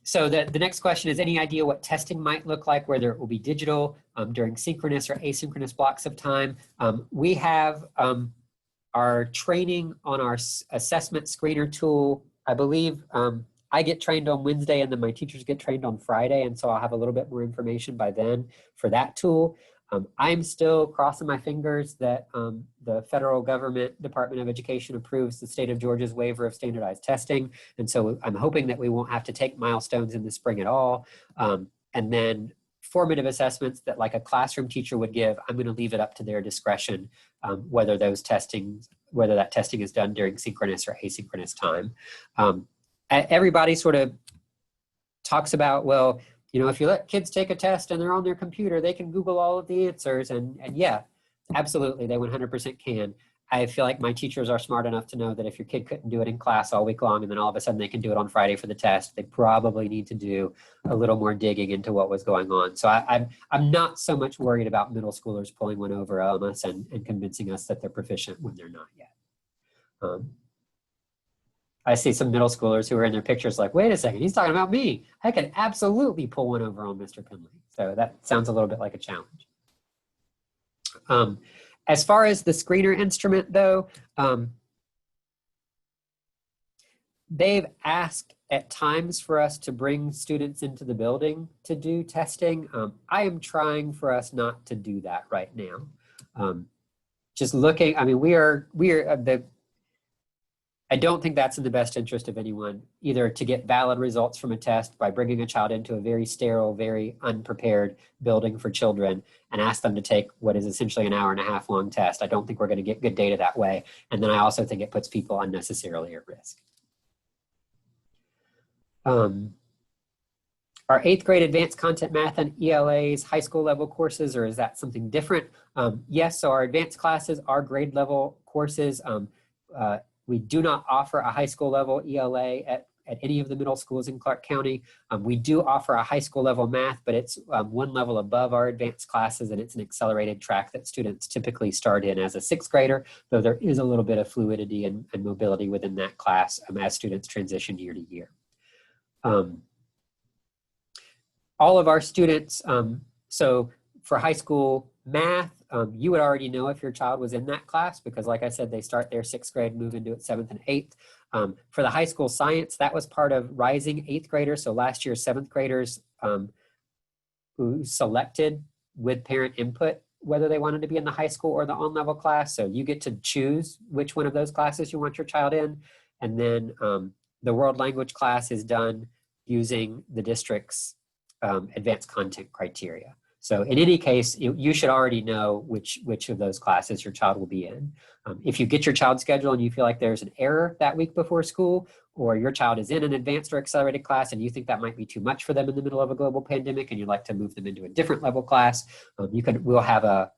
So the next question is, any idea what testing might look like, whether it will be digital during synchronous or asynchronous blocks of time? We have our training on our assessment screener tool. I believe I get trained on Wednesday and then my teachers get trained on Friday. And so I'll have a little bit more information by then for that tool. I'm still crossing my fingers that the federal government Department of Education approves the state of Georgia's waiver of standardized testing. And so I'm hoping that we won't have to take milestones in the spring at all. And then formative assessments that like a classroom teacher would give, I'm going to leave it up to their discretion whether that testing is done during synchronous or asynchronous time. Everybody sort of talks about, well, you know, if you let kids take a test and they're on their computer, they can Google all of the answers. And yeah, absolutely, they 100% can. I feel like my teachers are smart enough to know that if your kid couldn't do it in class all week long and then all of a sudden they can do it on Friday for the test, they probably need to do a little more digging into what was going on. So I'm not so much worried about middle schoolers pulling one over on us and convincing us that they're proficient when they're not yet. I see some middle schoolers who are in their pictures like, wait a second, he's talking about me. I can absolutely pull one over on Mr. Penley. So that sounds a little bit like a challenge. As far as the screener instrument though, they've asked at times for us to bring students into the building to do testing. I am trying for us not to do that right now. Just looking, I mean, I don't think that's in the best interest of anyone, either to get valid results from a test by bringing a child into a very sterile, very unprepared building for children and ask them to take what is essentially an hour-and-a-half long test. I don't think we're going to get good data that way. And then I also think it puts people unnecessarily at risk. Are 8th grade advanced content math and ELAs high school level courses, or is that something different? Yes, so our advanced classes are grade level courses. We do not offer a high school level ELA at any of the middle schools in Clark County. We do offer a high school level math, but it's one level above our advanced classes, and it's an accelerated track that students typically start in as a 6th grader, though there is a little bit of fluidity and mobility within that class as students transition year to year. All of our students, so for high school math, you would already know if your child was in that class because like I said, they start their 6th grade, move into it 7th and 8th. For the high school science, that was part of Rising 8th graders. So last year, 7th graders who selected with parent input whether they wanted to be in the high school or the on-level class. So you get to choose which one of those classes you want your child in. And then the world language class is done using the district's advanced content criteria. So in any case, you should already know which of those classes your child will be in. If you get your child's schedule and you feel like there's an error that week before school, or your child is in an advanced or accelerated class and you think that might be too much for them in the middle of a global pandemic and you'd like to move them into a different level class, we'll have a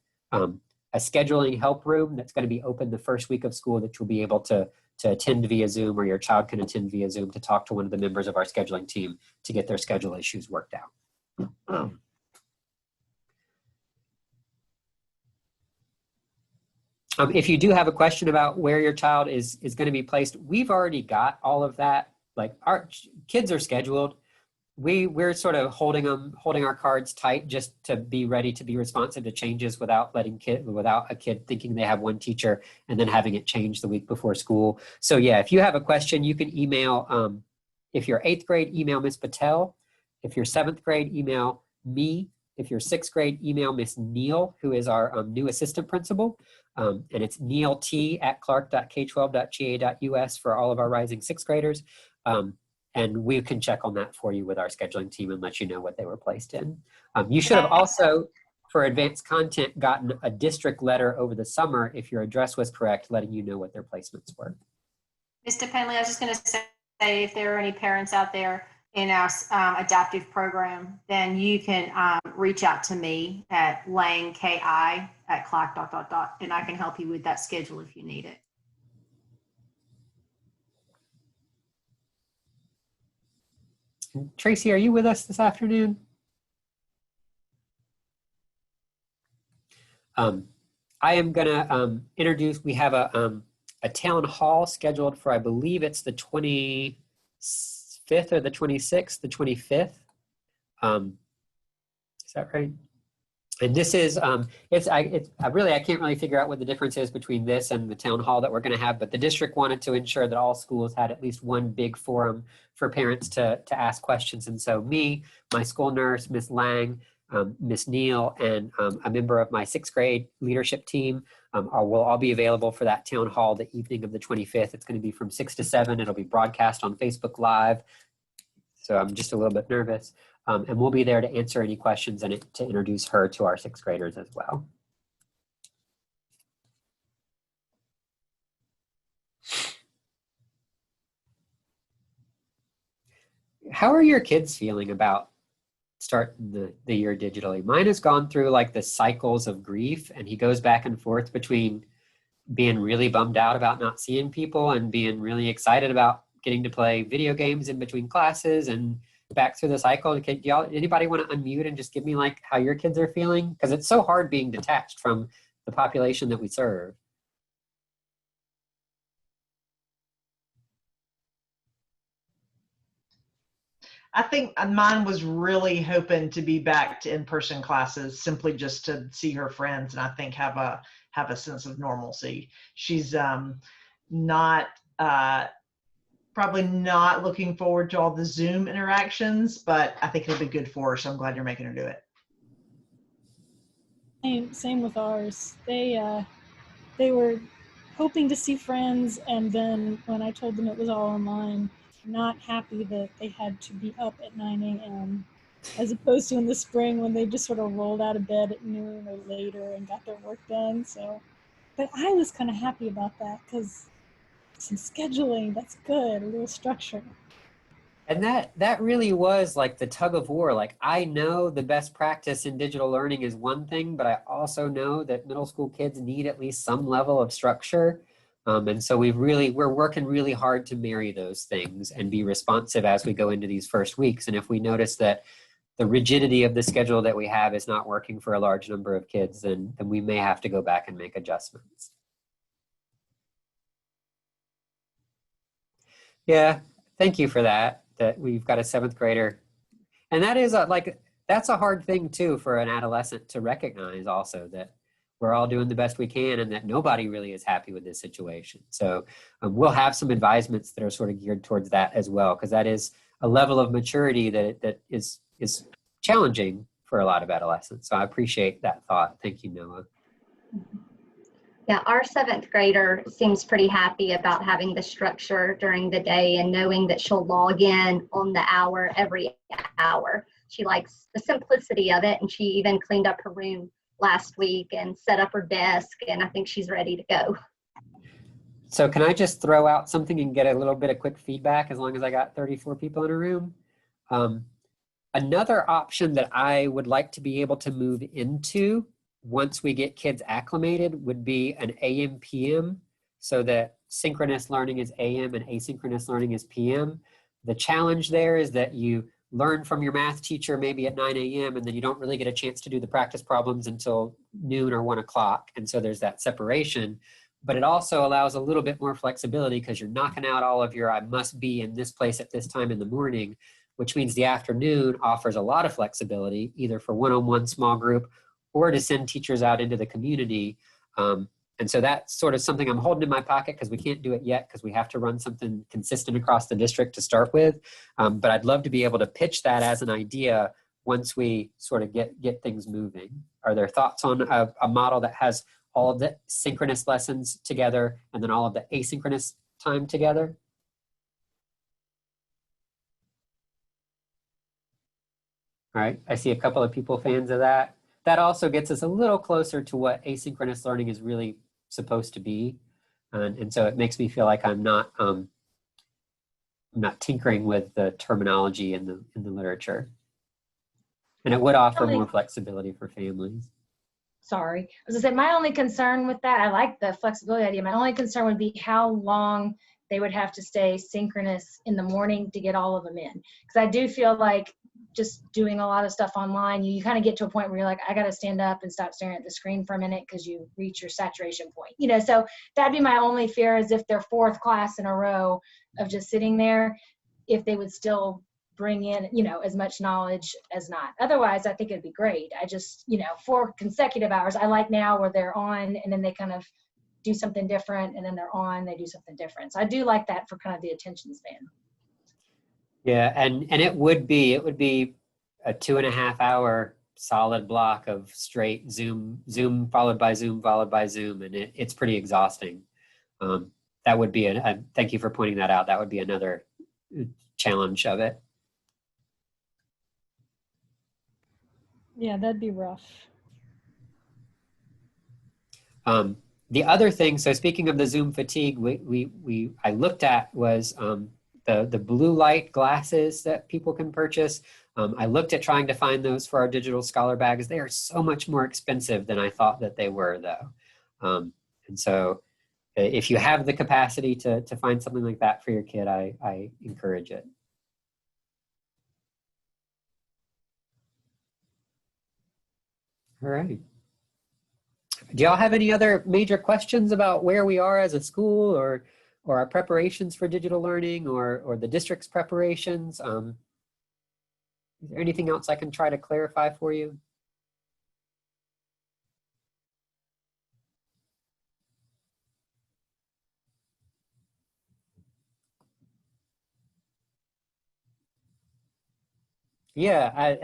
scheduling help room that's going to be open the first week of school that you'll be able to attend via Zoom, or your child can attend via Zoom to talk to one of the members of our scheduling team to get their schedule issues worked out. If you do have a question about where your child is going to be placed, we've already got all of that. Like our kids are scheduled. We're sort of holding our cards tight just to be ready to be responsive to changes without a kid thinking they have one teacher and then having it change the week before school. So yeah, if you have a question, you can email, if you're 8th grade, email Ms. Patel. If you're 7th grade, email me. If you're 6th grade, email Miss Neal, who is our new assistant principal. And it's nealt@clark.k12.ga.us for all of our rising 6th graders. and we can check on that for you with our scheduling team and let you know what they were placed in. You should have also, for advanced content, gotten a district letter over the summer if your address was correct, letting you know what their placements were. Mr. Penley, I was just going to say, if there are any parents out there in our adaptive program, then you can reach out to me at langki@clark ... and I can help you with that schedule if you need it. Tracy, are you with us this afternoon? I am gonna introduce, we have a town hall scheduled for, I believe it's the 25th or the 26th, the 25th. Is that right? And this is, I can't really figure out what the difference is between this and the town hall that we're gonna have, but the district wanted to ensure that all schools had at least one big forum for parents to ask questions. And so me, my school nurse, Miss Lang, Miss Neal, and a member of my 6th grade leadership team will all be available for that town hall the evening of the 25th. It's going to be from 6 to 7. It'll be broadcast on Facebook Live. So I'm just a little bit nervous. And we'll be there to answer any questions and to introduce her to our 6th graders as well. How are your kids feeling about starting the year digitally? Mine has gone through like the cycles of grief, and he goes back and forth between being really bummed out about not seeing people and being really excited about getting to play video games in between classes and back through the cycle. Anybody want to unmute and just give me like how your kids are feeling? Because it's so hard being detached from the population that we serve. I think mine was really hoping to be back to in-person classes, simply just to see her friends and I think have a sense of normalcy. She's not probably not looking forward to all the Zoom interactions, but I think it'll be good for her. So I'm glad you're making her do it. Same with ours. They were hoping to see friends, and then when I told them it was all online, not happy that they had to be up at 9 a.m. as opposed to in the spring when they just sort of rolled out of bed at noon or later and got their work done. So, but I was kind of happy about that because some scheduling, that's good, a little structure. And that really was like the tug of war. Like, I know the best practice in digital learning is one thing, but I also know that middle school kids need at least some level of structure. And so we're working really hard to marry those things and be responsive as we go into these first weeks. And if we notice that the rigidity of the schedule that we have is not working for a large number of kids, then we may have to go back and make adjustments. Yeah, thank you for that we've got a 7th grader. And that is that's a hard thing too for an adolescent to recognize also, that we're all doing the best we can and that nobody really is happy with this situation. So we'll have some advisements that are sort of geared towards that as well, because that is a level of maturity that is challenging for a lot of adolescents. So I appreciate that thought. Thank you, Noah. Yeah, our 7th grader seems pretty happy about having the structure during the day and knowing that she'll log in on the hour every hour. She likes the simplicity of it, and she even cleaned up her room last week and set up her desk, and I think she's ready to go. So can I just throw out something and get a little bit of quick feedback as long as I got 34 people in a room? Another option that I would like to be able to move into once we get kids acclimated would be an AM PM, so that synchronous learning is AM and asynchronous learning is PM. The challenge there is that you learn from your math teacher maybe at 9 a.m. and then you don't really get a chance to do the practice problems until noon or 1 o'clock. And so there's that separation, but it also allows a little bit more flexibility because you're knocking out all of your I must be in this place at this time in the morning, which means the afternoon offers a lot of flexibility, either for one-on-one small group or to send teachers out into the community. And so that's sort of something I'm holding in my pocket because we can't do it yet because we have to run something consistent across the district to start with. But I'd love to be able to pitch that as an idea once we sort of get things moving. Are there thoughts on a model that has all of the synchronous lessons together and then all of the asynchronous time together? All right, I see a couple of people fans of that. That also gets us a little closer to what asynchronous learning is really supposed to be. And so it makes me feel like I'm not tinkering with the terminology in the literature. And it would offer more flexibility for families. Sorry. I was gonna say, my only concern with that, I like the flexibility idea. My only concern would be how long they would have to stay synchronous in the morning to get all of them in. Because I do feel like just doing a lot of stuff online, you kind of get to a point where you're like, I got to stand up and stop staring at the screen for a minute because you reach your saturation point. You know, so that'd be my only fear, is if their fourth class in a row of just sitting there, if they would still bring in, you know, as much knowledge as not. Otherwise, I think it'd be great. I just, you know, 4 consecutive hours, I like now where they're on and then they kind of do something different, and then they're on, they do something different. So I do like that for kind of the attention span. Yeah, and it would be a 2.5 hour solid block of straight Zoom followed by Zoom followed by Zoom, and it's pretty exhausting. That would be thank you for pointing that out. That would be another challenge of it. Yeah, that'd be rough. The other thing, so speaking of the Zoom fatigue, I looked at was the blue light glasses that people can purchase. I looked at trying to find those for our digital scholar bags. They are so much more expensive than I thought that they were, though. And so if you have the capacity to find something like that for your kid, I encourage it. All right. Do y'all have any other major questions about where we are as a school, or our preparations for digital learning, or the district's preparations? Is there anything else I can try to clarify for you? Yeah,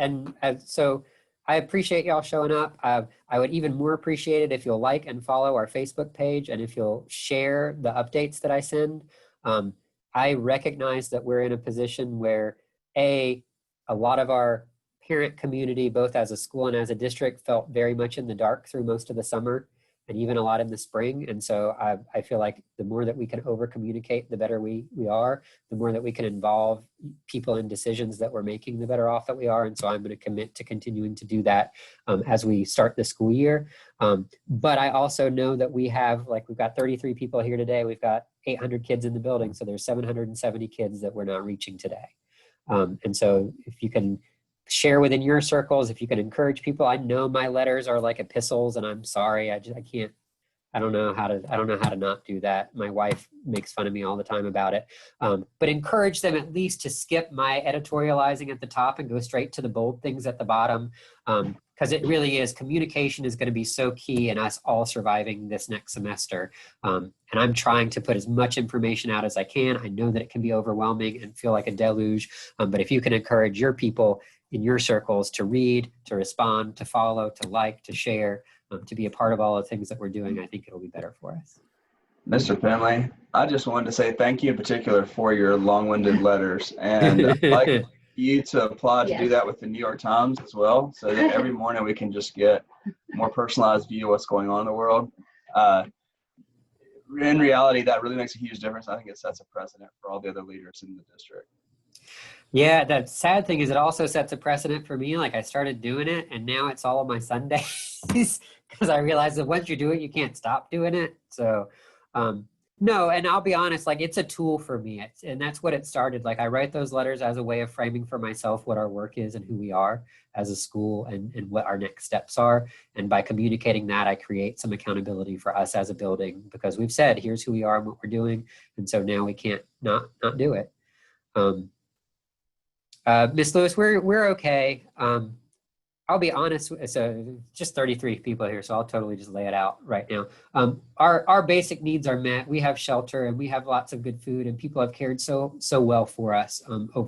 so I appreciate y'all showing up. I would even more appreciate it if you'll like and follow our Facebook page, and if you'll share the updates that I send. I recognize that we're in a position where a lot of our parent community, both as a school and as a district, felt very much in the dark through most of the summer, and even a lot in the spring. And so I feel like the more that we can over communicate, the better we are. The more that we can involve people in decisions that we're making, the better off that we are. And so I'm going to commit to continuing to do that as we start the school year. But I also know that we've got 33 people here today. We've got 800 kids in the building. So there's 770 kids that we're not reaching today. And so if you can share within your circles, if you can encourage people. I know my letters are like epistles, and I'm sorry, I can't. I don't know how to not do that. My wife makes fun of me all the time about it. But encourage them at least to skip my editorializing at the top and go straight to the bold things at the bottom. Because it really is, communication is going to be so key in us all surviving this next semester. And I'm trying to put as much information out as I can. I know that it can be overwhelming and feel like a deluge. But if you can encourage your people in your circles to read, to respond, to follow, to like, to share, to be a part of all the things that we're doing, I think it'll be better for us. Mr. Finley, I just wanted to say thank you in particular for your long-winded letters. And I'd like you to apply to do that with the New York Times as well, so that every morning we can just get a more personalized view of what's going on in the world. In reality, that really makes a huge difference. I think it sets a precedent for all the other leaders in the district. Yeah, the sad thing is it also sets a precedent for me. Like, I started doing it, and now it's all on my Sundays because I realized that once you do it, you can't stop doing it. So no, and I'll be honest, like, it's a tool for me, and that's what it started. Like, I write those letters as a way of framing for myself what our work is and who we are as a school, and what our next steps are. And by communicating that, I create some accountability for us as a building, because we've said, here's who we are and what we're doing. And so now we can't not do it. Ms. Lewis, we're okay. I'll be honest, so just 33 people here, so I'll totally just lay it out right now. Our basic needs are met. We have shelter, and we have lots of good food, and people have cared so well for us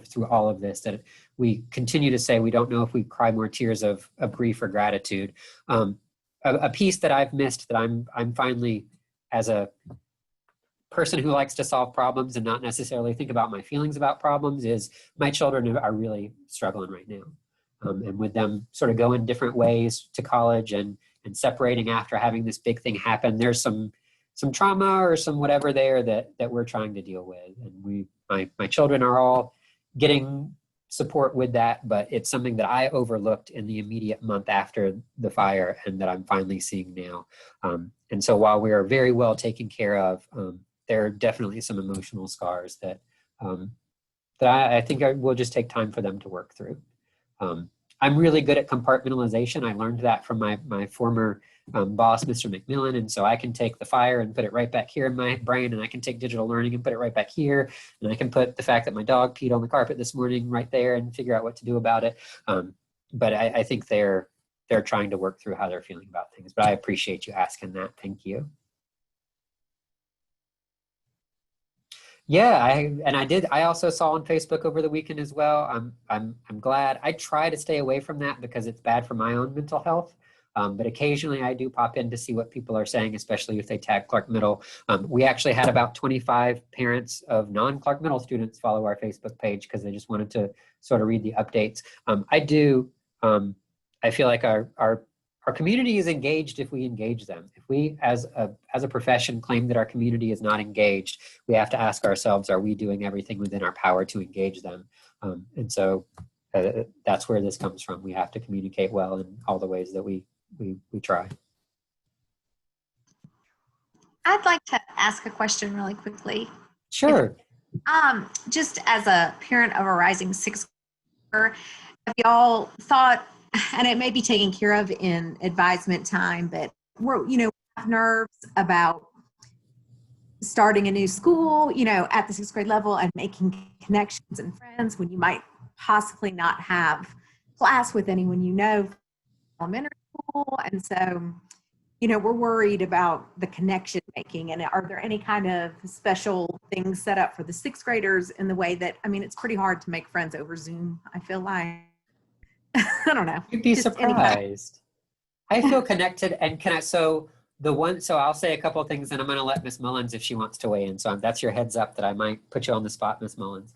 through all of this, that we continue to say we don't know if we cry more tears of grief or gratitude. A piece that I've missed that I'm finally, as a person who likes to solve problems and not necessarily think about my feelings about problems, is my children are really struggling right now. and with them sort of going different ways to college and separating after having this big thing happen, there's some trauma or some whatever there that we're trying to deal with. And my children are all getting support with that, but it's something that I overlooked in the immediate month after the fire and that I'm finally seeing now. And so while we are very well taken care of, there are definitely some emotional scars that I think will just take time for them to work through. I'm really good at compartmentalization. I learned that from my former boss, Mr. McMillan. And so I can take the fire and put it right back here in my brain, and I can take digital learning and put it right back here. And I can put the fact that my dog peed on the carpet this morning right there and figure out what to do about it. But I think they're trying to work through how they're feeling about things. But I appreciate you asking that. Thank you. Yeah, I also saw on Facebook over the weekend as well. I'm glad. I try to stay away from that because it's bad for my own mental health. But occasionally I do pop in to see what people are saying, especially if they tag Clark Middle. We actually had about 25 parents of non-Clark Middle students follow our Facebook page because they just wanted to sort of read the updates. I feel like our community is engaged if we engage them. If we, as a profession, claim that our community is not engaged, we have to ask ourselves, are we doing everything within our power to engage them? And so that's where this comes from. We have to communicate well in all the ways that we try. I'd like to ask a question really quickly. Sure. Just as a parent of a rising sixth grader, have y'all thought, and it may be taken care of in advisement time, but we have nerves about starting a new school, at the sixth grade level and making connections and friends when you might possibly not have class with anyone from elementary school. And so, we're worried about the connection making. And are there any kind of special things set up for the sixth graders in the way that, it's pretty hard to make friends over Zoom, I feel like. I don't know. You'd be surprised. I feel connected and so I'll say a couple of things and I'm going to let Ms. Mullins if she wants to weigh in. So that's your heads up that I might put you on the spot, Ms. Mullins.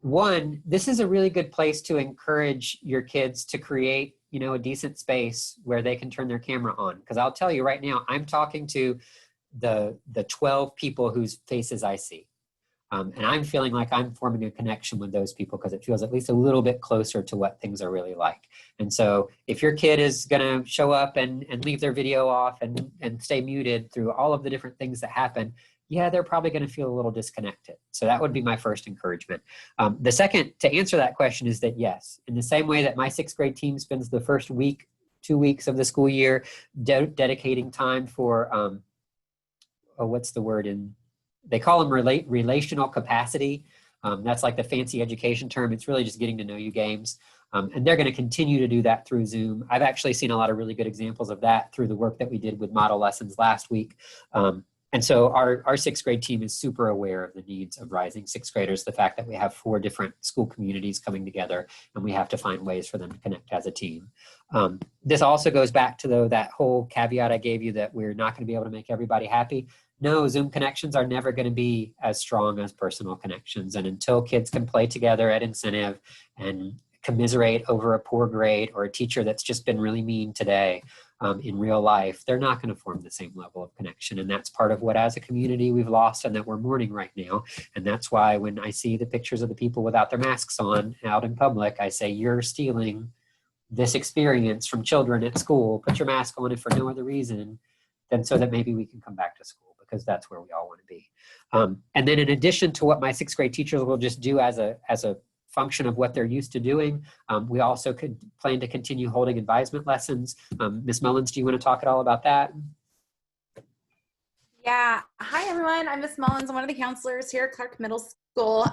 One, this is a really good place to encourage your kids to create, a decent space where they can turn their camera on. Because I'll tell you right now, I'm talking to the 12 people whose faces I see. And I'm feeling like I'm forming a connection with those people because it feels at least a little bit closer to what things are really like. And so if your kid is going to show up and leave their video off and stay muted through all of the different things that happen, yeah, they're probably going to feel a little disconnected. So that would be my first encouragement. The second, to answer that question, is that yes, in the same way that my sixth grade team spends the first 2 weeks of the school year dedicating time for, what's the word they call them relational capacity. That's like the fancy education term. It's really just getting to know you games. And they're going to continue to do that through Zoom. I've actually seen a lot of really good examples of that through the work that we did with model lessons last week. And so our sixth grade team is super aware of the needs of rising sixth graders, the fact that we have 4 different school communities coming together and we have to find ways for them to connect as a team. This also goes back to that whole caveat I gave you that we're not going to be able to make everybody happy. No, Zoom connections are never going to be as strong as personal connections. And until kids can play together at incentive and commiserate over a poor grade or a teacher that's just been really mean today in real life, they're not going to form the same level of connection. And that's part of what as a community we've lost and that we're mourning right now. And that's why when I see the pictures of the people without their masks on out in public, I say, you're stealing this experience from children at school. Put your mask on if for no other reason than so that maybe we can come back to school, because that's where we all want to be. And then in addition to what my sixth grade teachers will just do as a function of what they're used to doing, we also could plan to continue holding advisement lessons. Ms. Mullins, do you want to talk at all about that? Yeah. Hi, everyone. I'm Ms. Mullins. I'm one of the counselors here at Clark Middle School.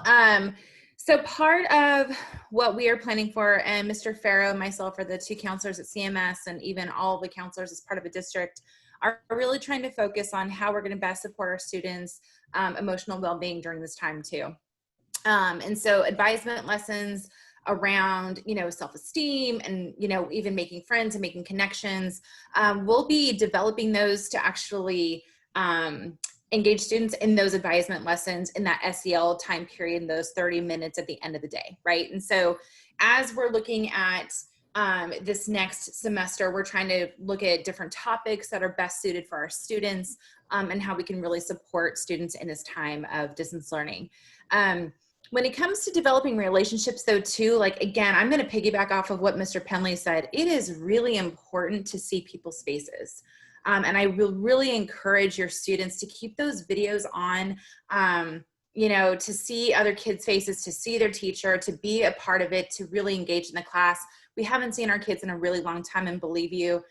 So part of what we are planning for, and Mr. Farrow and myself are the 2 counselors at CMS, and even all the counselors as part of a district, are really trying to focus on how we're going to best support our students' emotional well-being during this time too. And so advisement lessons around, self-esteem and, even making friends and making connections. We'll be developing those to actually engage students in those advisement lessons in that SEL time period, in those 30 minutes at the end of the day, right? And so as we're looking at this next semester, we're trying to look at different topics that are best suited for our students, and how we can really support students in this time of distance learning. When it comes to developing relationships though too, like again, I'm going to piggyback off of what Mr. Penley said. It is really important to see people's faces. And I will really encourage your students to keep those videos on, you know, to see other kids' faces, to see their teacher, to be a part of it, to really engage in the class. We haven't seen our kids in a really long time, and believe you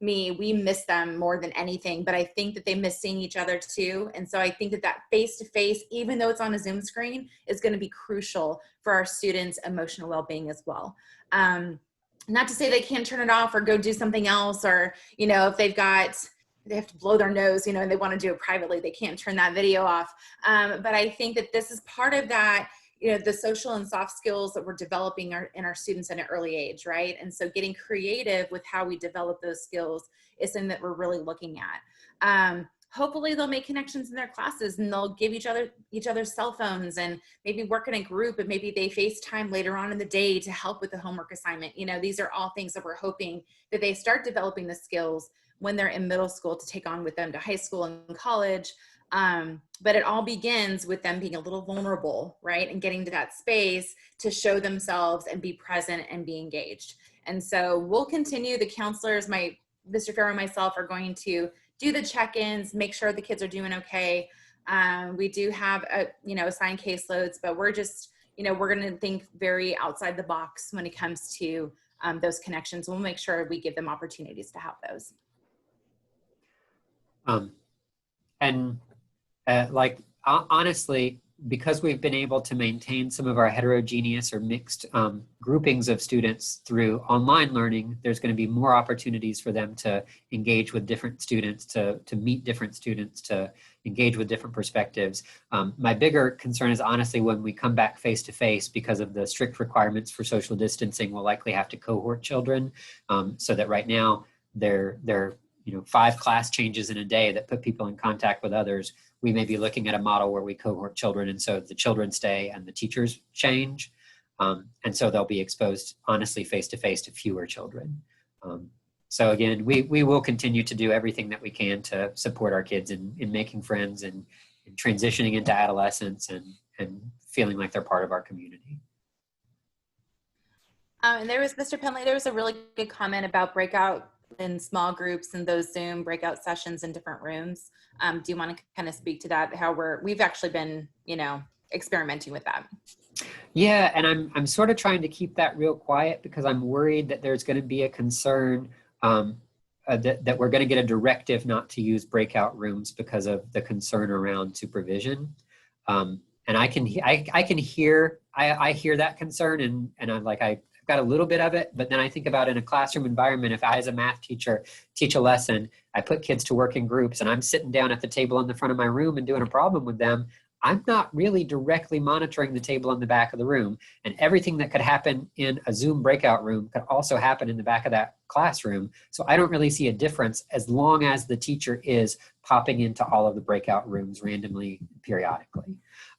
me, we miss them more than anything, but I think that they miss seeing each other too. And so I think that that face-to-face, even though it's on a Zoom screen, is going to be crucial for our students' emotional well-being as well. Not to say they can't turn it off or go do something else, or, you know, if they have to blow their nose, you know, and they want to do it privately, they can't turn that video off. But I think that this is part of that, you know, the social and soft skills that we're developing in our students at an early age, right? And so getting creative with how we develop those skills is something that we're really looking at. Hopefully they'll make connections in their classes, and they'll give each other cell phones, and maybe work in a group, and maybe they FaceTime later on in the day to help with the homework assignment. You know, these are all things that we're hoping that they start developing the skills when they're in middle school to take on with them to high school and college. But it all begins with them being a little vulnerable, right? And getting to that space to show themselves and be present and be engaged. And so we'll continue. The counselors, Mr. Farrow and myself, are going to do the check-ins, make sure the kids are doing okay. We do have, assigned caseloads, but we're just, we're going to think very outside the box when it comes to those connections. We'll make sure we give them opportunities to have those. Honestly, because we've been able to maintain some of our heterogeneous or mixed groupings of students through online learning, there's going to be more opportunities for them to engage with different students, to meet different students, to engage with different perspectives. My bigger concern is honestly when we come back face to face, because of the strict requirements for social distancing, we'll likely have to cohort children, so that right now they're 5 class changes in a day that put people in contact with others. We may be looking at a model where we cohort children, and so the children stay and the teachers change. And so they'll be exposed, honestly, face-to-face to fewer children. So again, we will continue to do everything that we can to support our kids in making friends and transitioning into adolescence and feeling like they're part of our community. And there was, Mr. Penley, there was a really good comment about breakout in small groups and those Zoom breakout sessions in different rooms. Do you want to kind of speak to that? How we've actually been, experimenting with that. Yeah, and I'm sort of trying to keep that real quiet because I'm worried that there's going to be a concern that we're going to get a directive not to use breakout rooms because of the concern around supervision. And I hear that concern, and I'm like, I've got a little bit of it, but then I think about in a classroom environment, if I, as a math teacher, teach a lesson, I put kids to work in groups, and I'm sitting down at the table in the front of my room and doing a problem with them, I'm not really directly monitoring the table in the back of the room. And everything that could happen in a Zoom breakout room could also happen in the back of that classroom. So I don't really see a difference as long as the teacher is popping into all of the breakout rooms randomly, periodically.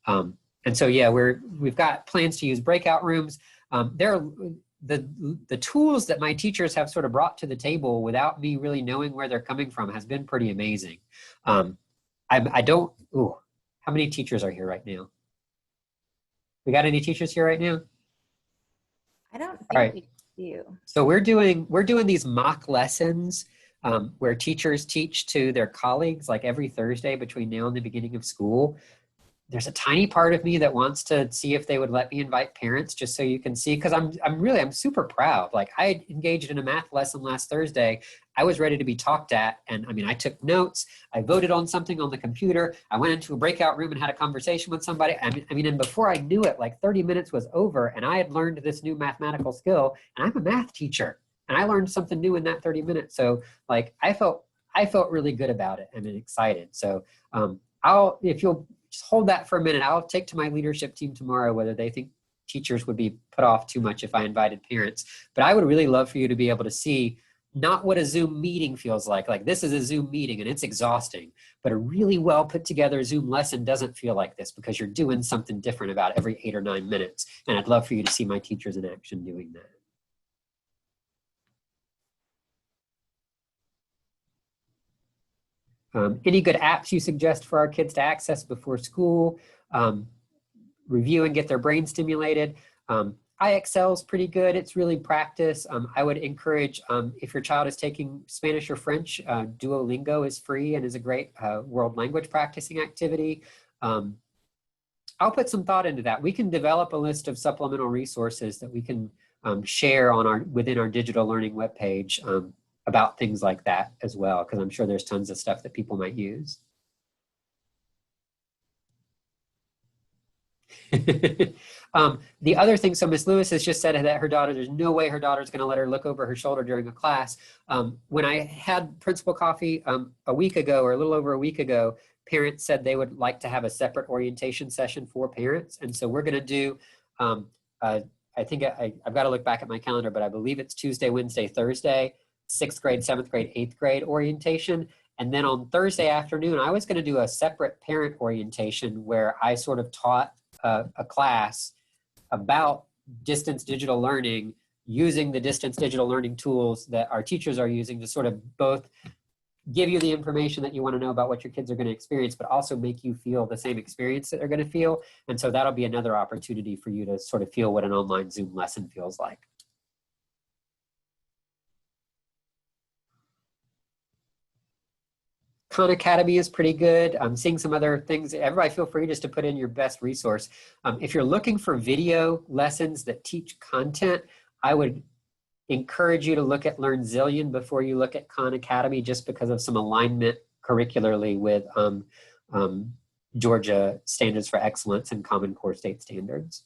And so, yeah, we've got plans to use breakout rooms. The tools that my teachers have sort of brought to the table without me really knowing where they're coming from has been pretty amazing. How many teachers are here right now? We got any teachers here right now? I don't think right. we do. So we're doing these mock lessons where teachers teach to their colleagues like every Thursday between now and the beginning of school. There's a tiny part of me that wants to see if they would let me invite parents just so you can see, because I'm super proud. Like, I engaged in a math lesson last Thursday. I was ready to be talked at. And I took notes. I voted on something on the computer. I went into a breakout room and had a conversation with somebody. And before I knew it, like 30 minutes was over, and I had learned this new mathematical skill, and I'm a math teacher, and I learned something new in that 30 minutes. So like, I felt really good about it and excited. So if you'll just hold that for a minute, I'll take to my leadership team tomorrow whether they think teachers would be put off too much if I invited parents. But I would really love for you to be able to see not what a Zoom meeting feels like. Like this is a Zoom meeting and it's exhausting, but a really well put together Zoom lesson doesn't feel like this because you're doing something different about every 8 or 9 minutes. And I'd love for you to see my teachers in action doing that. Any good apps you suggest for our kids to access before school, review and get their brain stimulated? IXL is pretty good. It's really practice. I would encourage, if your child is taking Spanish or French, Duolingo is free and is a great world language practicing activity. I'll put some thought into that. We can develop a list of supplemental resources that we can share on within our digital learning webpage about things like that as well, because I'm sure there's tons of stuff that people might use. The other thing, so Miss Lewis has just said that her daughter, there's no way her daughter's going to let her look over her shoulder during a class. When I had principal coffee a week ago, or a little over a week ago, parents said they would like to have a separate orientation session for parents. And so we're going to do, I think I've got to look back at my calendar, but I believe it's Tuesday, Wednesday, Thursday, 6th grade, 7th grade, 8th grade orientation. And then on Thursday afternoon, I was going to do a separate parent orientation where I sort of taught a class about distance digital learning, using the distance digital learning tools that our teachers are using to sort of both give you the information that you want to know about what your kids are going to experience, but also make you feel the same experience that they're going to feel. And so that'll be another opportunity for you to sort of feel what an online Zoom lesson feels like. Khan Academy is pretty good. I'm seeing some other things. Everybody feel free just to put in your best resource. If you're looking for video lessons that teach content, I would encourage you to look at LearnZillion before you look at Khan Academy, just because of some alignment curricularly with Georgia Standards for Excellence and Common Core State Standards.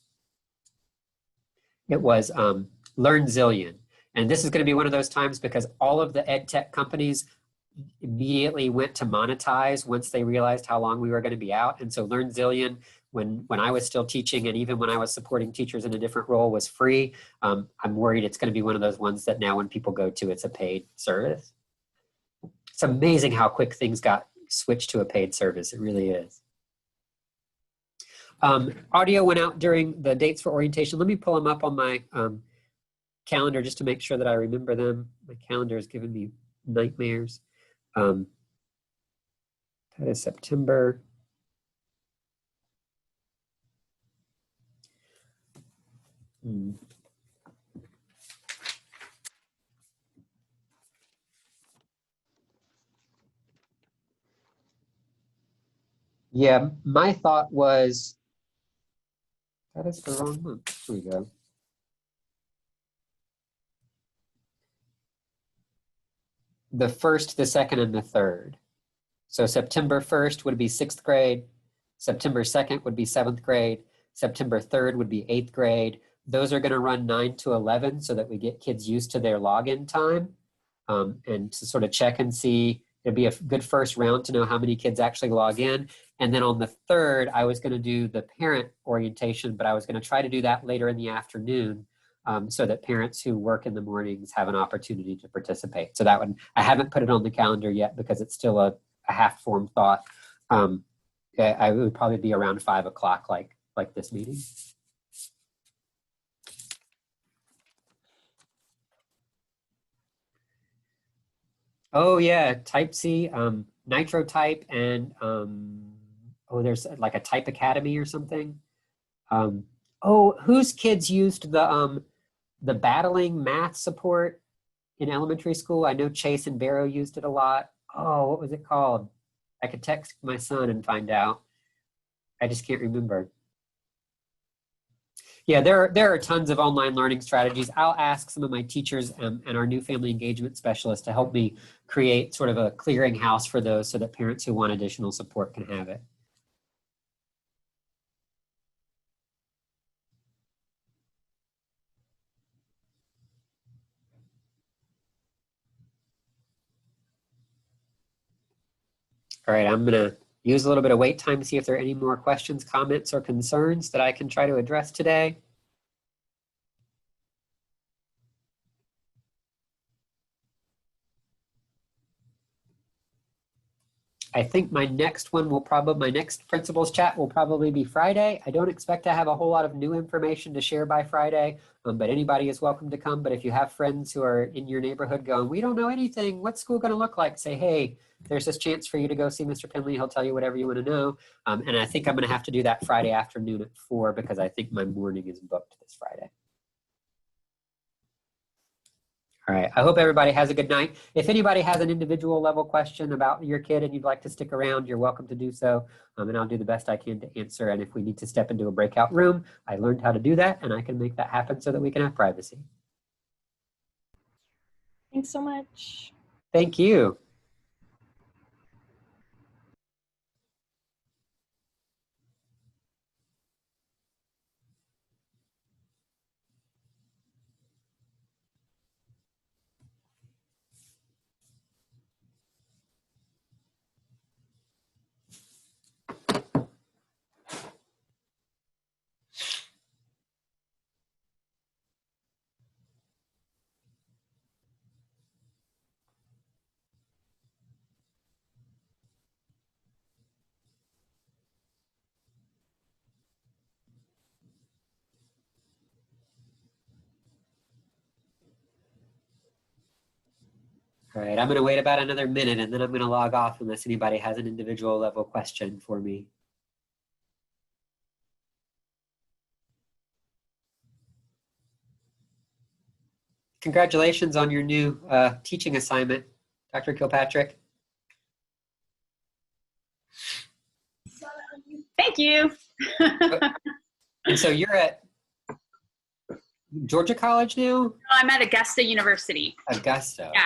It was LearnZillion. And this is going to be one of those times because all of the ed tech companies immediately went to monetize once they realized how long we were going to be out. And so LearnZillion, when I was still teaching and even when I was supporting teachers in a different role, was free. I'm worried it's going to be one of those ones that now when people go to, it's a paid service. It's amazing how quick things got switched to a paid service. It really is. Audio went out during the dates for orientation. Let me pull them up on my calendar just to make sure that I remember them. My calendar is giving me nightmares. That is September. Yeah, my thought was, that is the wrong month. Here we go. The 1st, the 2nd, and the 3rd. So September 1st would be 6th grade. September 2nd would be 7th grade. September 3rd would be 8th grade. Those are going to run 9 to 11 so that we get kids used to their login time and to sort of check and see. It'd be a good first round to know how many kids actually log in. And then on the 3rd, I was going to do the parent orientation, but I was going to try to do that later in the afternoon so that parents who work in the mornings have an opportunity to participate. So that one, I haven't put it on the calendar yet because it's still a half-formed thought. I would probably be around 5 o'clock like this meeting. Oh yeah, Type C, Nitro Type, and oh, there's like a Type Academy or something. Oh, whose kids used the battling math support in elementary school? I know Chase and Barrow used it a lot. Oh, what was it called? I could text my son and find out. I just can't remember. Yeah, there are tons of online learning strategies. I'll ask some of my teachers and our new family engagement specialist to help me create sort of a clearinghouse for those so that parents who want additional support can have it. All right, I'm gonna use a little bit of wait time to see if there are any more questions, comments, or concerns that I can try to address today. I think my next principals chat will probably be Friday. I don't expect to have a whole lot of new information to share by Friday, but anybody is welcome to come. But if you have friends who are in your neighborhood going, we don't know anything, what's school going to look like? Say, hey, there's this chance for you to go see Mr. Penley. He'll tell you whatever you want to know. And I think I'm going to have to do that Friday afternoon at 4 because I think my morning is booked this Friday. All right, I hope everybody has a good night. If anybody has an individual level question about your kid and you'd like to stick around, you're welcome to do so. And I'll do the best I can to answer. And if we need to step into a breakout room, I learned how to do that and I can make that happen so that we can have privacy. Thanks so much. Thank you. All right, I'm going to wait about another minute and then I'm going to log off unless anybody has an individual level question for me. Congratulations on your new teaching assignment, Dr. Kilpatrick. Thank you. And so you're at Georgia College now? I'm at Augusta University. Augusta. Yeah.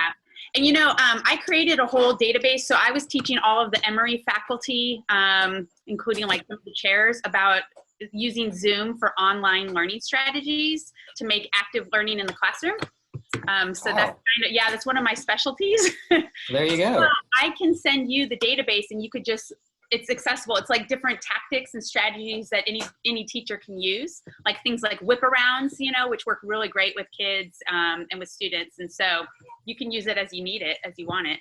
And you know, I created a whole database. So I was teaching all of the Emory faculty, including like some of the chairs, about using Zoom for online learning strategies to make active learning in the classroom. So that's kind of, yeah, that's one of my specialties. There you go. So I can send you the database and you could just, it's accessible. It's like different tactics and strategies that any teacher can use, like things like whip arounds, you know, which work really great with kids and with students. And so you can use it as you need it, as you want it.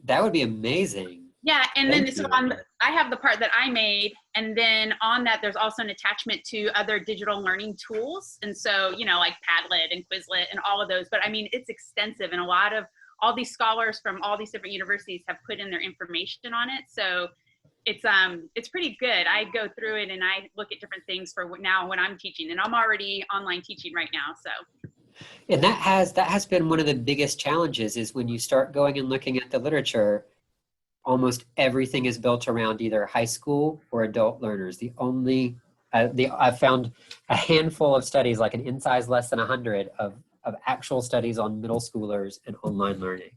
That would be amazing. Yeah, and then Thank so you. I have the part that I made, and then on that there's also an attachment to other digital learning tools. And so, you know, like Padlet and Quizlet and all of those. But I mean, it's extensive, and all these scholars from all these different universities have put in their information on it. So it's pretty good. I go through it and I look at different things for now when I'm teaching, and I'm already online teaching right now. So. And that has been one of the biggest challenges is when you start going and looking at the literature, almost everything is built around either high school or adult learners. I've found a handful of studies, like an in-size less than 100 of actual studies on middle schoolers and online learning.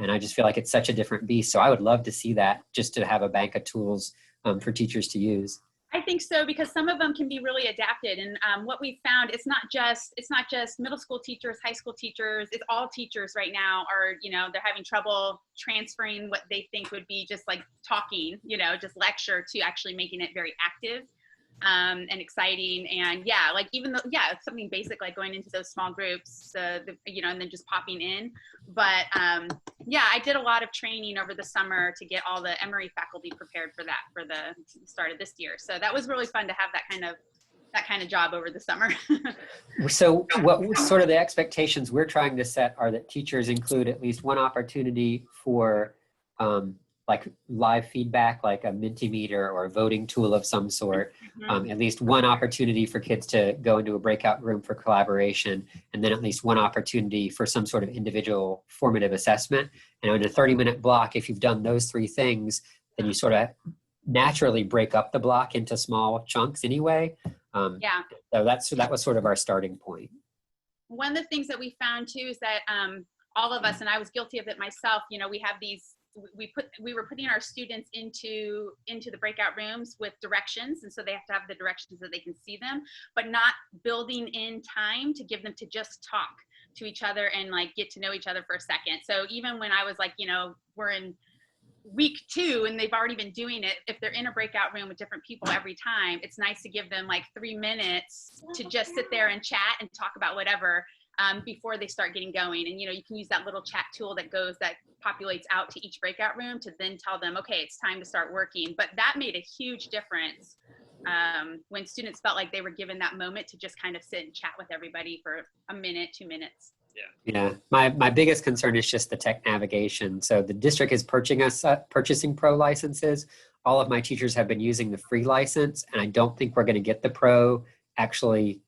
And I just feel like it's such a different beast. So I would love to see that, just to have a bank of tools for teachers to use. I think so, because some of them can be really adapted. And what we found, it's not just middle school teachers, high school teachers, it's all teachers right now are, you know, they're having trouble transferring what they think would be just like talking, you know, just lecture, to actually making it very active and exciting. And yeah, like even though, yeah, it's something basic like going into those small groups, you know, and then just popping in. But yeah, I did a lot of training over the summer to get all the Emory faculty prepared for that for the start of this year. So that was really fun to have that kind of job over the summer. So what sort of the expectations we're trying to set are that teachers include at least one opportunity for like live feedback, like a Mentimeter or a voting tool of some sort, at least one opportunity for kids to go into a breakout room for collaboration, and then at least one opportunity for some sort of individual formative assessment. And in a 30-minute block, if you've done those three things, then you sort of naturally break up the block into small chunks anyway. Yeah. So that was sort of our starting point. One of the things that we found too is that all of us, and I was guilty of it myself, you know, we have these, we were putting our students into the breakout rooms with directions, and so they have to have the directions that they can see them, but not building in time to give them to just talk to each other and like get to know each other for a second. So even when I was like, you know, we're in week 2 and they've already been doing it, if they're in a breakout room with different people every time, it's nice to give them like 3 minutes to just sit there and chat and talk about whatever. before they start getting going. And, you can use that little chat tool that populates out to each breakout room to then tell them, okay, it's time to start working. But that made a huge difference when students felt like they were given that moment to just kind of sit and chat with everybody for a minute, 2 minutes. Yeah, my biggest concern is just the tech navigation. So the district is purchasing pro licenses. All of my teachers have been using the free license, and I don't think we're going to get the pro actually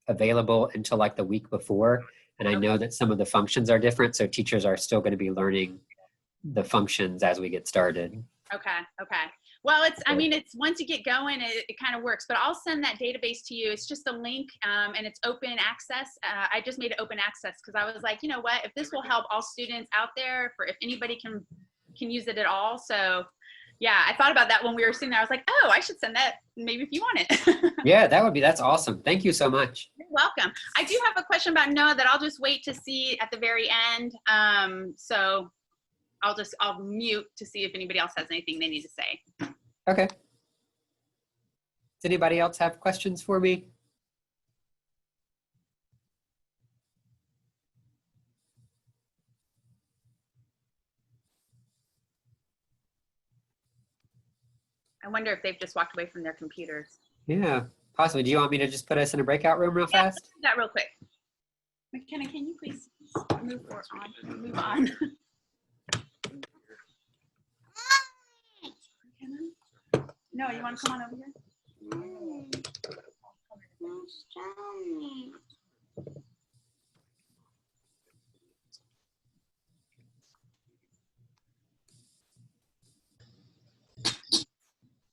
available until like the week before. And I know that some of the functions are different, so teachers are still going to be learning the functions as we get started. Okay. Well, it's once you get going, it kind of works, but I'll send that database to you. It's just a link and it's open access. I just made it open access because I was like, you know what, if this will help all students out there, if anybody can use it at all. So yeah, I thought about that when we were sitting there. I was like, oh, I should send that maybe if you want it. Yeah, that's awesome. Thank you so much. You're welcome. I do have a question about Noah that I'll just wait to see at the very end. So I'll mute to see if anybody else has anything they need to say. Okay. Does anybody else have questions for me? I wonder if they've just walked away from their computers. Yeah, possibly. Do you want me to just put us in a breakout room real fast? Let's do that real quick. McKenna, can you please move on? No, you want to come on over here?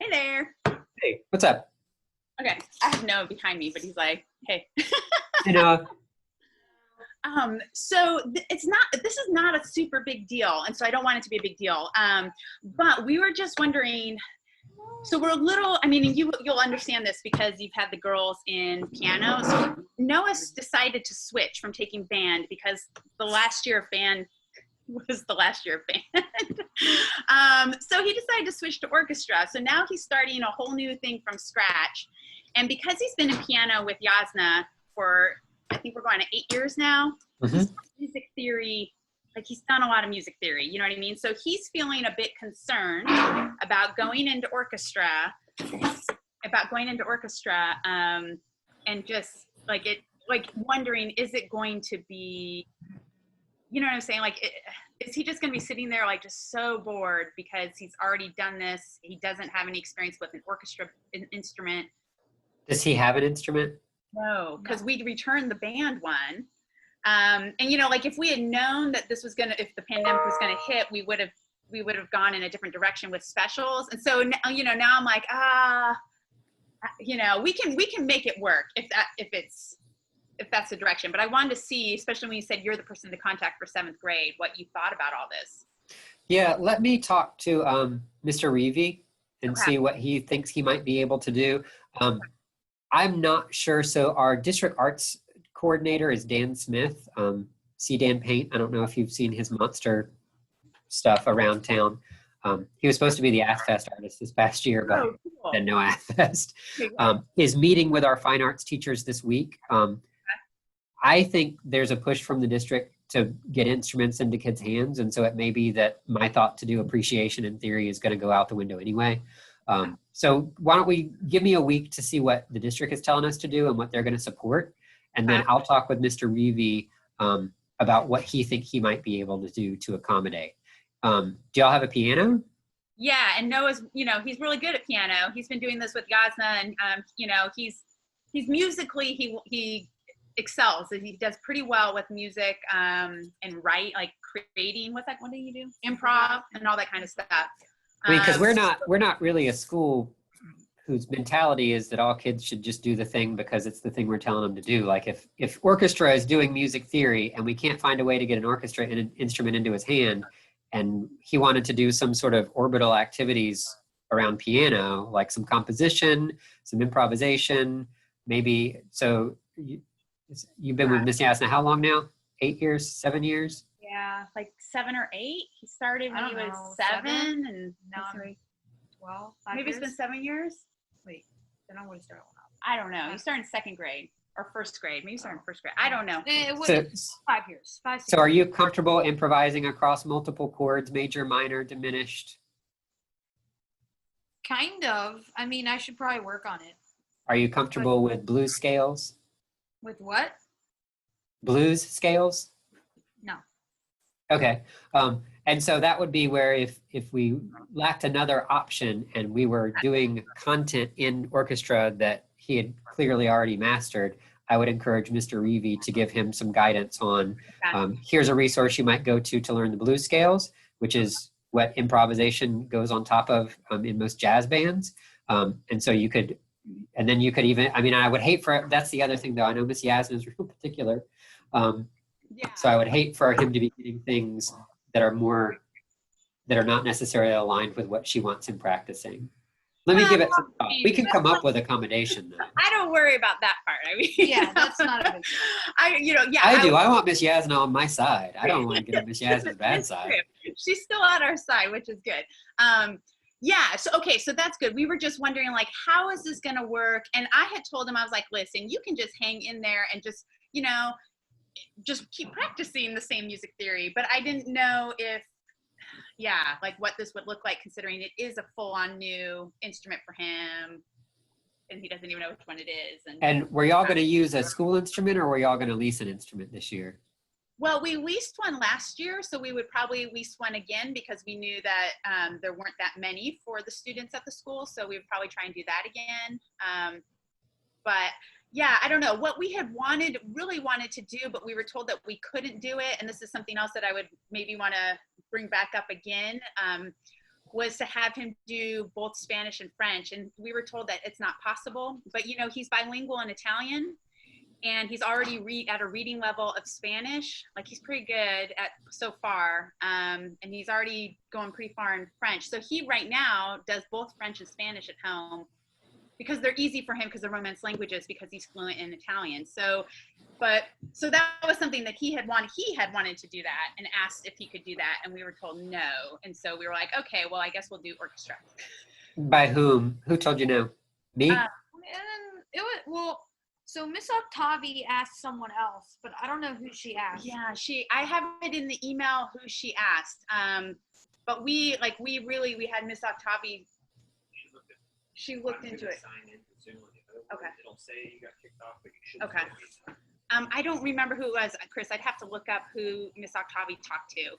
Hey there. Hey, what's up? Okay, I have Noah behind me, but he's like, hey. You know, so this is not a super big deal, and so I don't want it to be a big deal. But we were just wondering, so we're a little, you'll understand this because you've had the girls in piano. So Noah's decided to switch from taking band because the last year of band was the last year of band. So he decided to switch to orchestra. So now he's starting a whole new thing from scratch. And because he's been in piano with Yasna for, I think we're going to 8 years now, he's music theory, like he's done a lot of music theory, you know what I mean? So he's feeling a bit concerned about going into orchestra, and just wondering, is it going to be, you know what I'm saying? Is he just going to be sitting there just so bored because he's already done this? He doesn't have any experience with an orchestra instrument. Does he have an instrument? No, because we returned the band one. And if we had known that this was if the pandemic was gonna hit, we would have gone in a different direction with specials. And so now I'm like, we can make it work if that's the direction. But I wanted to see, especially when you said you're the person to contact for 7th grade, what you thought about all this. Yeah, let me talk to Mr. Reevy and see what he thinks he might be able to do. I'm not sure. So our district arts coordinator is Dan Smith, see Dan Paint. I don't know if you've seen his monster stuff around town. He was supposed to be the AthFest artist this past year, but had no AthFest. Is meeting with our fine arts teachers this week. I think there's a push from the district to get instruments into kids' hands. And so it may be that my thought to do appreciation in theory is going to go out the window anyway. So why don't we give me a week to see what the district is telling us to do and what they're going to support. And then I'll talk with Mr. Reevy about what he thinks he might be able to do to accommodate. Do y'all have a piano? Yeah, and Noah's, he's really good at piano. He's been doing this with Yasna, and he's musically he excels. He does pretty well with music and creating. What do you do? Improv and all that kind of stuff. Because we're not really a school whose mentality is that all kids should just do the thing because it's the thing we're telling them to do. Like if orchestra is doing music theory and we can't find a way to get an orchestra and an instrument into his hand, and he wanted to do some sort of orbital activities around piano, like some composition, some improvisation, maybe. So you've been with Miss Yasna how long now? 8 years, 7 years? Yeah, 7 or 8. He started when he was 7 and now I'm 12. Maybe it's been 7 years. Wait, then I would start. I don't know. He started in 2nd grade. or first grade. Maybe starting first grade. I don't know. It was So, 5 years. 5, 6 so are years. you comfortable improvising across multiple chords, major, minor, diminished? Kind of. I mean, I should probably work on it. Are you comfortable with blues scales? With what? Blues scales? No. Okay. And so that would be where if we lacked another option and we were doing content in orchestra that he had clearly already mastered, I would encourage Mr. Reevy to give him some guidance on, here's a resource you might go to learn the blues scales, which is what improvisation goes on top of in most jazz bands. And so you could, and then you could even, I mean, I would hate for, that's the other thing though, I know Miss Yasmin is real particular. So I would hate for him to be getting things that are not necessarily aligned with what she wants him practicing. Let me give it some thought. We can come up with accommodation though. I don't worry about that part. I mean, Yeah, that's not a big deal. I do. I want Miss Yasmin on my side. I don't want to get on Miss Yasmin's bad side. She's still on our side, which is good. Yeah, so okay, so that's good. We were just wondering, like, how is this gonna work? And I had told him, I was like, listen, you can just hang in there and just, you know, just keep practicing the same music theory. But I didn't know if, yeah, like what this would look like, considering it is a full-on new instrument for him, and he doesn't even know which one it is. And were y'all gonna use a school instrument, or were y'all gonna lease an instrument this year? Well, we leased one last year, so we would probably lease one again because we knew that there weren't that many for the students at the school, so we would probably try and do that again. But yeah, I don't know what we had really wanted to do, but we were told that we couldn't do it. And this is something else that I would maybe want to bring back up again, was to have him do both Spanish and French. And we were told that it's not possible, but you know, he's bilingual in Italian. And he's already at a reading level of Spanish. Like he's pretty good at so far. And he's already going pretty far in French. So he right now does both French and Spanish at home because they're easy for him because they're Romance languages because he's fluent in Italian. So that was something that he had wanted to do that and asked if he could do that. And we were told no. And so we were like, okay, well, I guess we'll do orchestra. By whom? Who told you no? Me? So Miss Octavi asked someone else, but I don't know who she asked. Yeah, I have it in the email who she asked. But we had Miss Octavi. She looked into it. Okay. It'll say you got kicked off, but you should. Okay. I don't remember who it was, Chris. I'd have to look up who Miss Octavi talked to.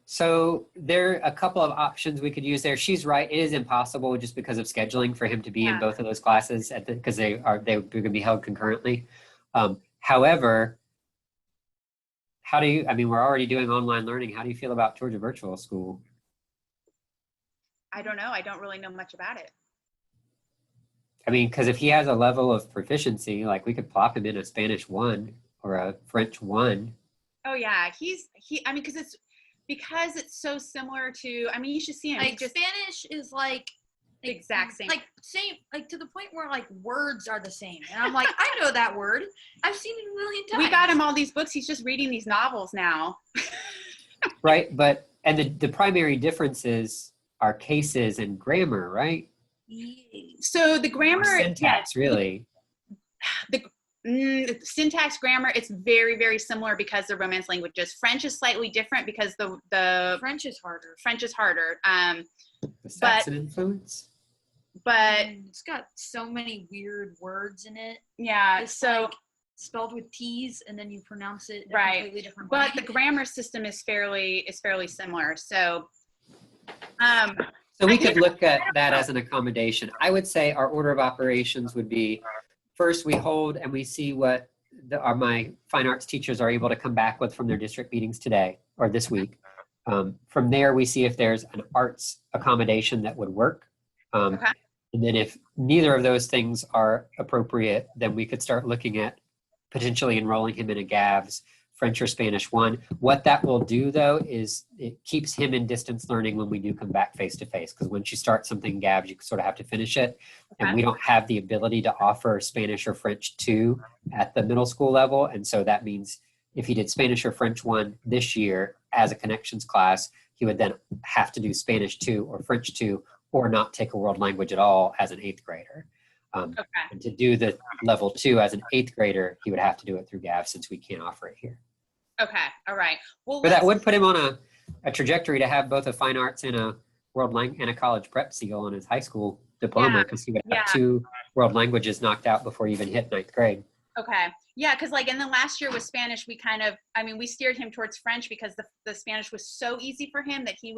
So there are a couple of options we could use there. She's right. It is impossible just because of scheduling for him to be in both of those classes because they're going to be held concurrently. However, we're already doing online learning. How do you feel about Georgia Virtual School? I don't know. I don't really know much about it. I mean, because if he has a level of proficiency, like we could plop him in a Spanish 1 or a French 1. Oh yeah, because it's so similar to, you should see him. Like Spanish is like the exact same. Like same, like to the point where like words are the same. And I'm like, I know that word. I've seen it a million times. We got him all these books. He's just reading these novels now. Right, and the primary differences are cases and grammar, right? So the grammar, syntax, really. The syntax, grammar, it's very, very similar because they're Romance languages. French is slightly different because the French is harder. The Saxon influence? But it's got so many weird words in it. Yeah, it's so like spelled with T's and then you pronounce it in a right. completely different way. But the grammar system is fairly similar. So so we could look at that as an accommodation. I would say our order of operations would be, first we hold and we see what my fine arts teachers are able to come back with from their district meetings today or this week. From there, we see if there's an arts accommodation that would work. And then if neither of those things are appropriate, then we could start looking at potentially enrolling him in a GAVS French or Spanish 1. What that will do though is it keeps him in distance learning when we do come back face to face, because once you start something GAVS, you sort of have to finish it. And we don't have the ability to offer Spanish or French 2 at the middle school level. And so that means if he did Spanish or French 1 this year as a connections class, he would then have to do Spanish 2 or French 2 or not take a world language at all as an 8th grader. And Okay. to do the level 2 as an 8th grader, he would have to do it through GAF since we can't offer it here. Okay. All right. Well, But that let's- would put him on a trajectory to have both a fine arts and a and a college prep seal on his high school diploma, Yeah, because he would have yeah. 2 world languages knocked out before he even hit 9th grade. Okay. Yeah, because like in the last year with Spanish, we kind of, I mean, we steered him towards French because the Spanish was so easy for him that he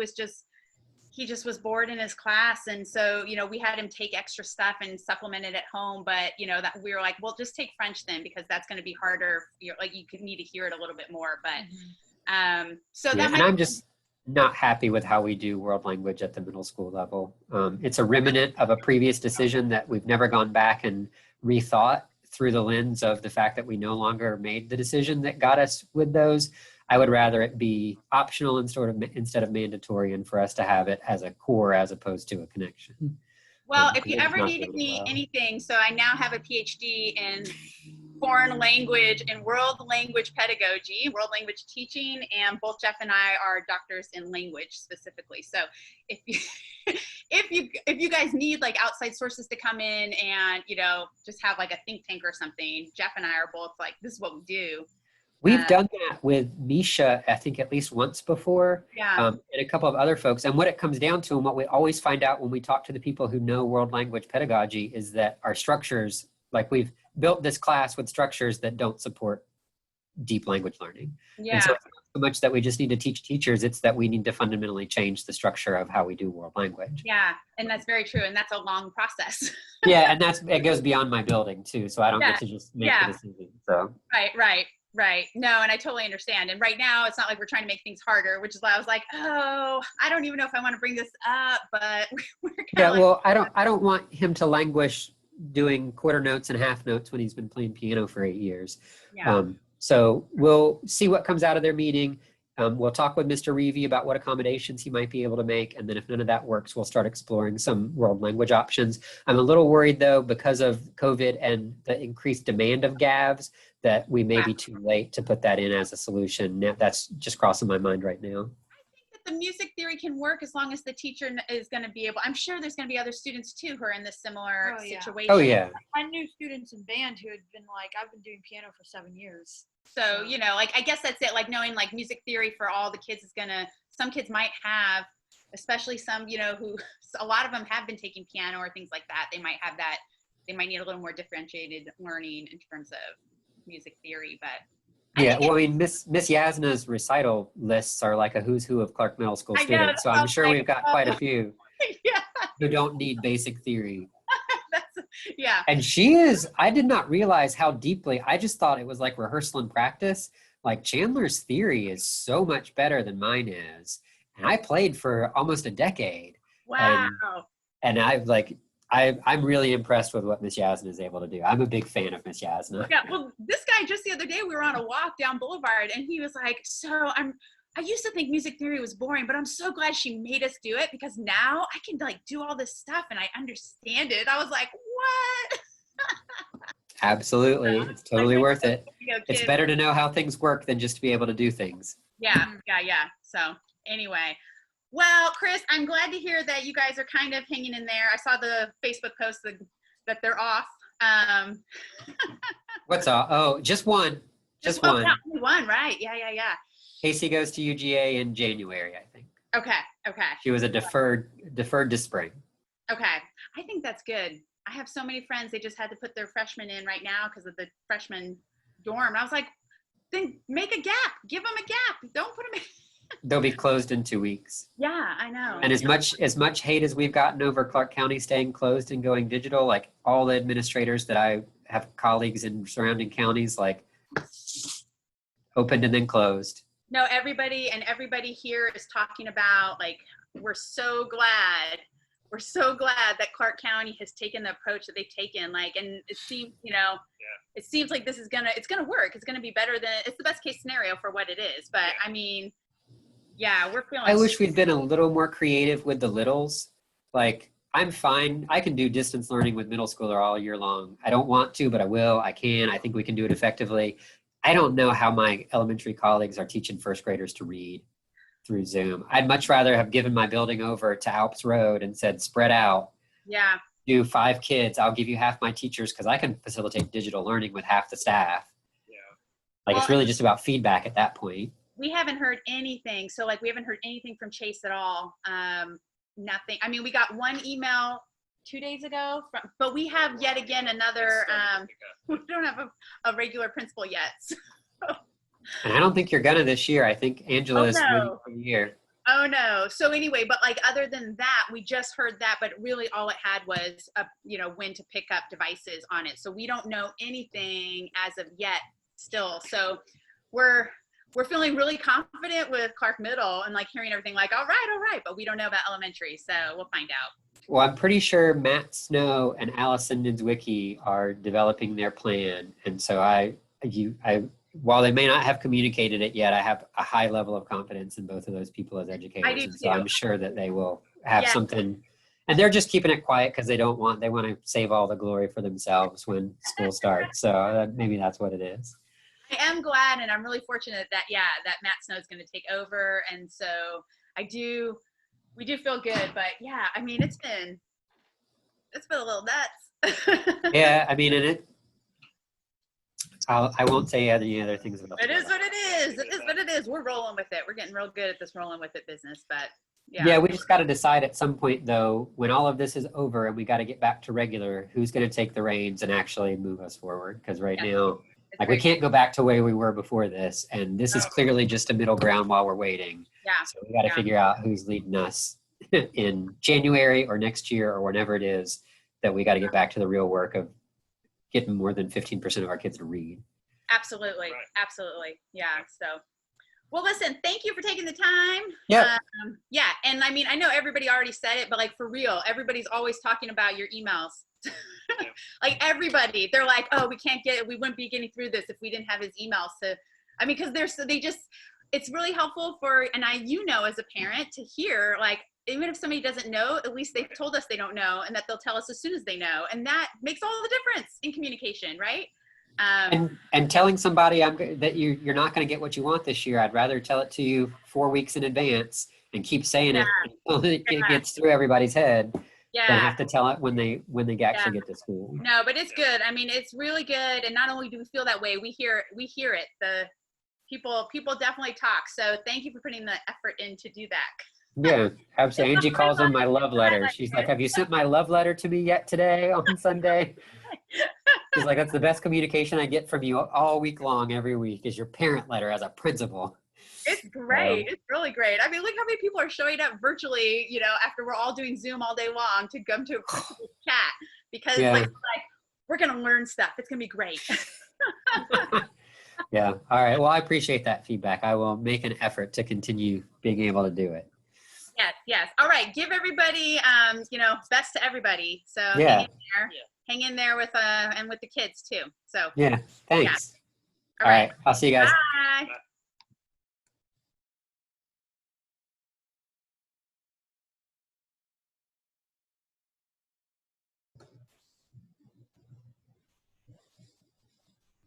just was bored in his class. And so, you know, we had him take extra stuff and supplement it at home. But, you know, that we were like, well, just take French then, because that's going to be harder. Like you could need to hear it a little bit more. But so Yeah, that and might, I'm just not happy with how we do world language at the middle school level. It's a remnant of a previous decision that we've never gone back and rethought through the lens of the fact that we no longer made the decision that got us with those. I would rather it be optional and instead of mandatory, and for us to have it as a core as opposed to a connection. well, if because you it's ever not need doing well. anything, so I now have a PhD in foreign language and world language pedagogy, world language teaching, and both Jeff and I are doctors in language specifically. So if you if you guys need like outside sources to come in and, you know, just have like a think tank or something, Jeff and I are both like, this is what we do. We've done that with Misha, I think at least once before, Yeah. and a couple of other folks. And what it comes down to, and what we always find out when we talk to the people who know world language pedagogy, is that our structures, like we've built this class with structures that don't support deep language learning. Yeah. And so it's not so much that we just need to teach teachers, it's that we need to fundamentally change the structure of how we do world language. Yeah. And that's very true. And that's a long process. Yeah, and it goes beyond my building too, so I don't Yeah, get to just make yeah. the decision. So Right. No, and I totally understand. And right now, it's not like we're trying to make things harder, which is why I was like, oh, I don't even know if I want to bring this up, but we're kind yeah, of like, well, I don't want him to languish doing quarter notes and half notes when he's been playing piano for 8 years. yeah. So we'll see what comes out of their meeting. We'll talk with Mr. Reevy about what accommodations he might be able to make. And then if none of that works, we'll start exploring some world language options. I'm a little worried though, because of COVID and the increased demand of GAVs, that we may be too late to put that in as a solution. That's just crossing my mind right now. that the music theory can work as long as the teacher is going to be able, I'm sure there's going to be other students too who are in this similar Oh, yeah. situation. Oh yeah. I knew students in band who had been like, I've been doing piano for 7 years. So, you know, like, I guess that's it. Like knowing like music theory for all the kids is some kids might have, especially some, you know, who, a lot of them have been taking piano or things like that. They might have that, they might need a little more differentiated learning in terms of music theory, but Yeah, well, I mean, Miss Yasna's recital lists are like a who's who of Clark Middle School I know, students, so I'm that's sure like, we've got quite a few yeah, who don't need basic theory. yeah. And I did not realize how deeply, I just thought it was like rehearsal and practice. Like Chandler's theory is so much better than mine is. And I played for almost a decade. Wow. And I'm really impressed with what Miss Yasna is able to do. I'm a big fan of Miss Yasna. Yeah, well, this guy just the other day we were on a walk down Boulevard, and he was like, "So I used to think music theory was boring, but I'm so glad she made us do it because now I can like do all this stuff and I understand it." I was like, "What?" Absolutely, it's totally worth it. You know, It's kids- better to know how things work than just to be able to do things. Yeah. So anyway, well, Chris, I'm glad to hear that you guys are kind of hanging in there. I saw the Facebook post that they're off. What's all? Oh, just one. Just oh, one. yeah, only one, right? Yeah. Casey goes to UGA in January, I think. Okay. She was a deferred to spring. Okay. I think that's good. I have so many friends, they just had to put their freshmen in right now because of the freshman dorm. And I was like, then make a gap. Give them a gap. Don't put them in. They'll be closed in 2 weeks. Yeah, I know. And as much hate as we've gotten over Clark County staying closed and going digital, like all the administrators that I have colleagues in surrounding counties, like opened and then closed. No, everybody here is talking about like, we're so glad that Clark County has taken the approach that they've taken. Like, and it seems, it seems like this is it's gonna work. It's gonna be better than, it's the best case scenario for what it is. But I mean, yeah, we're feeling. I wish we'd been a little more creative with the littles. Like, I'm fine. I can do distance learning with middle schooler all year long. I don't want to, but I will. I can. I think we can do it effectively. I don't know how my elementary colleagues are teaching first graders to read through Zoom. I'd much rather have given my building over to Alps Road and said, spread out. Yeah. do 5 kids, I'll give you half my teachers because I can facilitate digital learning with half the staff. Yeah. Like, it's Well, really just about feedback at that point. We haven't heard anything. So like we haven't heard anything from Chase at all. Nothing. I mean, we got one email 2 days ago but we have yet again another, we don't have a regular principal yet. And I don't think you're gonna this year. I think Angela is moving no. for the year. Oh no. So anyway, but like other than that, we just heard that, but really all it had was when to pick up devices on it. So we don't know anything as of yet still. So we're feeling really confident with Clark Middle and like hearing everything like, all right, but we don't know about elementary. So we'll find out. Well, I'm pretty sure Matt Snow and Allison Nidzwicki are developing their plan. And so while they may not have communicated it yet, I have a high level of confidence in both of those people as educators. And so too. I'm sure that they will have Yeah. something, and they're just keeping it quiet because they want to save all the glory for themselves when school starts. So maybe that's what it is. I am glad, and I'm really fortunate that Matt Snow is going to take over. And so we do feel good, but yeah, I mean, it's been a little nuts. Yeah. I mean, I won't say any other things about It is what it is. It is what it is. We're rolling with it. We're getting real good at this rolling with it business, but yeah, we just got to decide at some point though, when all of this is over and we got to get back to regular, who's going to take the reins and actually move us forward. Because right now, like, we can't go back to where we were before this, and this is clearly just a middle ground while we're waiting. Yeah. So we got to figure out who's leading us in January or next year or whenever it is that we got to get back to the real work of getting more than 15% of our kids to read. Absolutely. Absolutely. Yeah. So, well, listen, thank you for taking the time. Yeah. Yeah. And I mean, I know everybody already said it, but like for real, everybody's always talking about your emails. Like everybody, they're like, oh, we wouldn't be getting through this if we didn't have his emails. So, I mean, because it's really helpful as a parent to hear, like, even if somebody doesn't know, at least they've told us they don't know and that they'll tell us as soon as they know. And that makes all the difference in communication, right? And telling somebody that you're not going to get what you want this year, I'd rather tell it to you 4 weeks in advance and keep saying it until it gets through everybody's head than have to tell it when they actually get to school. No, but it's good. I mean, it's really good. And not only do we feel that way, we hear it. The people definitely talk. So thank you for putting the effort in to do that. Yeah, absolutely. Angie calls them my love letter. She's like, have you sent my love letter to me yet today on Sunday? She's like, that's the best communication I get from you all week long, every week, is your parent letter as a principal. It's great. It's really great. I mean, look how many people are showing up virtually, after we're all doing Zoom all day long to come to a chat because we're going to learn stuff. It's going to be great. Yeah. All right. Well, I appreciate that feedback. I will make an effort to continue being able to do it. Yes. All right. Give everybody, best to everybody. So hang in there with and with the kids too. So yeah. Thanks. Yeah. All right. I'll see you guys. Bye.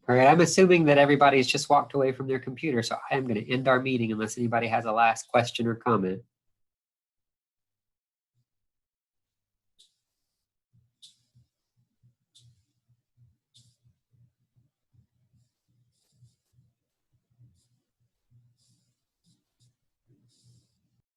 All right. I'm assuming that everybody's just walked away from their computer, so I am going to end our meeting unless anybody has a last question or comment.